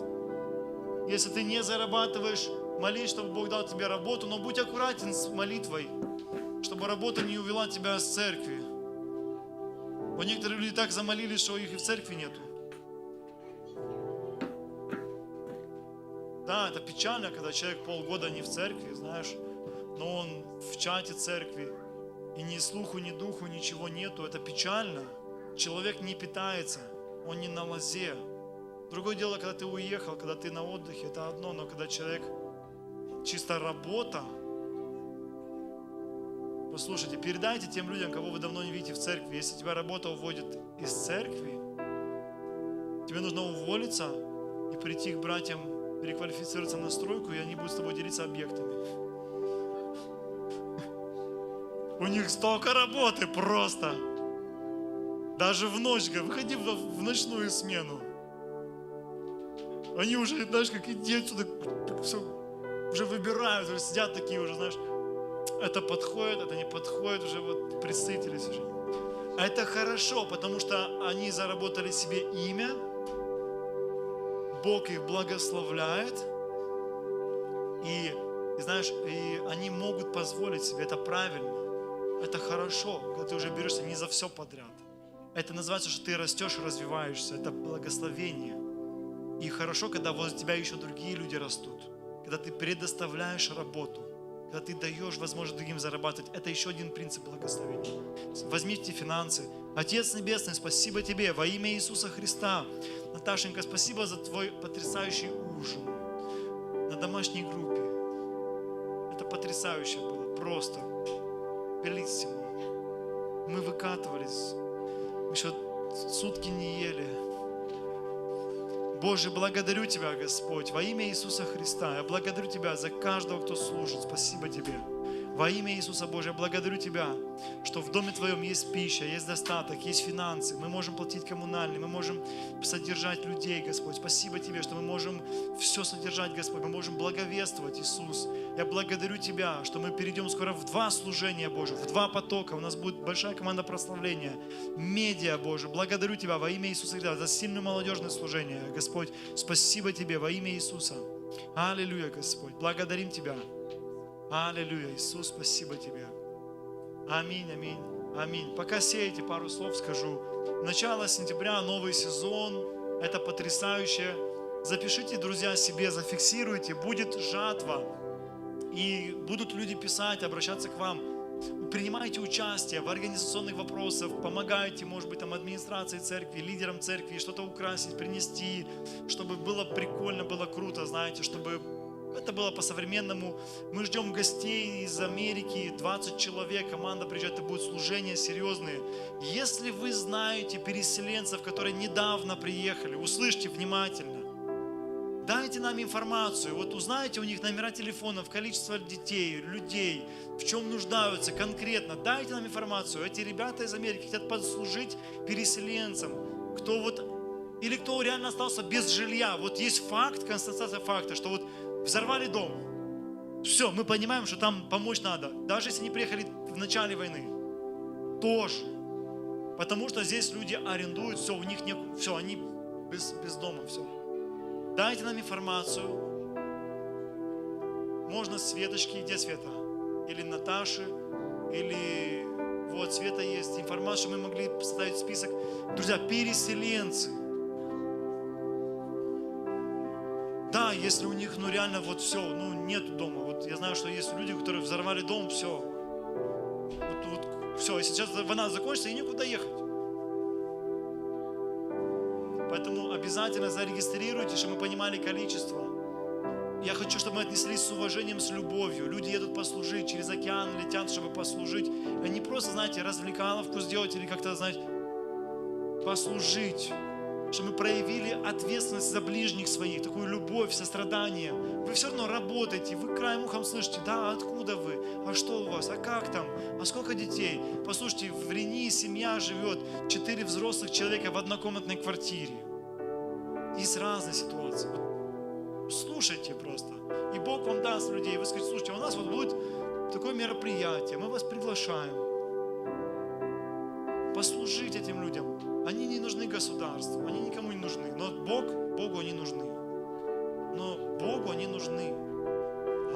Если ты не зарабатываешь, молись, чтобы Бог дал тебе работу, но будь аккуратен с молитвой, чтобы работа не увела тебя с церкви. Бо некоторые люди так замолились, что их и в церкви нету. Да, это печально, когда человек полгода не в церкви, знаешь, но он в чате церкви, и ни слуху, ни духу, ничего нету. Это печально. Человек не питается, он не на лозе. Другое дело, когда ты уехал, когда ты на отдыхе, это одно, но когда человек чисто работа. Послушайте, передайте тем людям, кого вы давно не видите в церкви. Если тебя работа уводит из церкви, тебе нужно уволиться и прийти к братьям, переквалифицироваться на стройку, и они будут с тобой делиться объектами. У них столько работы просто. Даже в ночь, выходи в ночную смену. Они уже, знаешь, как иди отсюда, все, уже выбирают, уже сидят такие уже, знаешь, это подходит, это не подходит, уже вот присытились уже. А это хорошо, потому что они заработали себе имя, Бог их благословляет, и знаешь, и они могут позволить себе, это правильно, это хорошо, когда ты уже берешься не за все подряд. Это называется, что ты растешь и развиваешься, это благословение. И хорошо, когда возле тебя еще другие люди растут, когда ты предоставляешь работу, когда ты даешь возможность другим зарабатывать. Это еще один принцип благословения. Возьмите финансы. Отец Небесный, спасибо Тебе во имя Иисуса Христа. Наташенька, спасибо за Твой потрясающий ужин на домашней группе. Это потрясающе было, просто белиссимо. Мы выкатывались, мы еще сутки не ели. Боже, благодарю Тебя, Господь, во имя Иисуса Христа. Я благодарю Тебя за каждого, кто служит. Спасибо Тебе. Во имя Иисуса Божия, я благодарю Тебя, что в доме Твоем есть пища, есть достаток, есть финансы. Мы можем платить коммунальные, мы можем содержать людей, Господь. Спасибо Тебе, что мы можем все содержать, Господь. Мы можем благовествовать, Иисус. Я благодарю Тебя, что мы перейдем скоро в 2 служения, Боже, в 2 потока. У нас будет большая команда прославления. Медиа, Боже. Благодарю Тебя во имя Иисуса Христа за сильное молодежное служение, Господь. Спасибо Тебе во имя Иисуса. Аллилуйя, Господь. Благодарим Тебя. Аллилуйя, Иисус, спасибо Тебе. Аминь, аминь, аминь. Пока сеете, пару слов скажу. Начало сентября, новый сезон. Это потрясающе. Запишите, друзья, себе, зафиксируйте. Будет жатва. И будут люди писать, обращаться к вам. Принимайте участие в организационных вопросах, помогайте, может быть, там администрации церкви, лидерам церкви, что-то украсить, принести, чтобы было прикольно, было круто, знаете, чтобы это было по-современному. Мы ждем гостей из Америки, 20 человек, команда приезжает, это будет служение серьезные. Если вы знаете переселенцев, которые недавно приехали, услышьте внимательно. Дайте нам информацию, вот узнайте у них номера телефонов, количество детей, людей, в чем нуждаются конкретно. Дайте нам информацию. Эти ребята из Америки хотят послужить переселенцам, кто вот, или кто реально остался без жилья. Вот есть факт, констатация факта, что вот взорвали дом. Все, мы понимаем, что там помочь надо. Даже если они приехали в начале войны. Тоже. Потому что здесь люди арендуют, все, у них нет, все, они без дома, все. Дайте нам информацию. Можно Светочки, где Света? Или Наташи, или вот Света есть. Информацию, мы могли составить список. Друзья, переселенцы. Да, если у них, реально вот все, нет дома. Вот я знаю, что есть люди, которые взорвали дом, все. Вот все, если сейчас война закончится, и некуда ехать. Поэтому обязательно зарегистрируйте, чтобы мы понимали количество. Я хочу, чтобы мы отнеслись с уважением, с любовью. Люди едут послужить, через океан летят, чтобы послужить. А не просто, знаете, развлекаловку сделать или как-то, знаете, послужить. Чтобы мы проявили ответственность за ближних своих, такую любовь, сострадание. Вы все равно работаете, вы краем ухом слышите, да, откуда вы, а что у вас, а как там, а сколько детей? Послушайте, в Рени семья живет, 4 взрослых человека в однокомнатной квартире. Есть разные ситуации. Слушайте просто. И Бог вам даст людей. Вы скажете, слушайте, у нас вот будет такое мероприятие, мы вас приглашаем. Послужить этим людям. Они не нужны государству, они никому не нужны. Но Богу они нужны. Но Богу они нужны.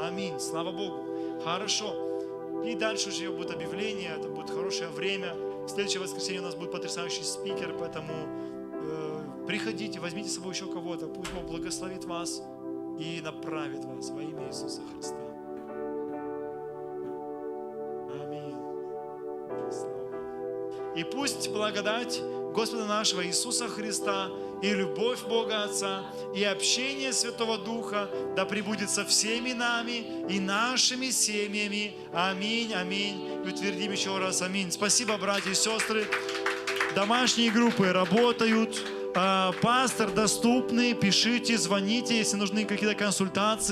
Аминь. Слава Богу. Хорошо. И дальше уже будет объявление, это будет хорошее время. В следующее воскресенье у нас будет потрясающий спикер, поэтому приходите, возьмите с собой еще кого-то. Пусть Бог благословит вас. и направит вас во имя Иисуса Христа. Аминь. Слава Богу. И пусть благодать Господа нашего Иисуса Христа и любовь Бога Отца и общение Святого Духа да пребудет со всеми нами и нашими семьями. Аминь, аминь. И утвердим еще раз аминь. Спасибо, братья и сестры. Домашние группы работают. Пастор доступный. Пишите, звоните, если нужны какие-то консультации.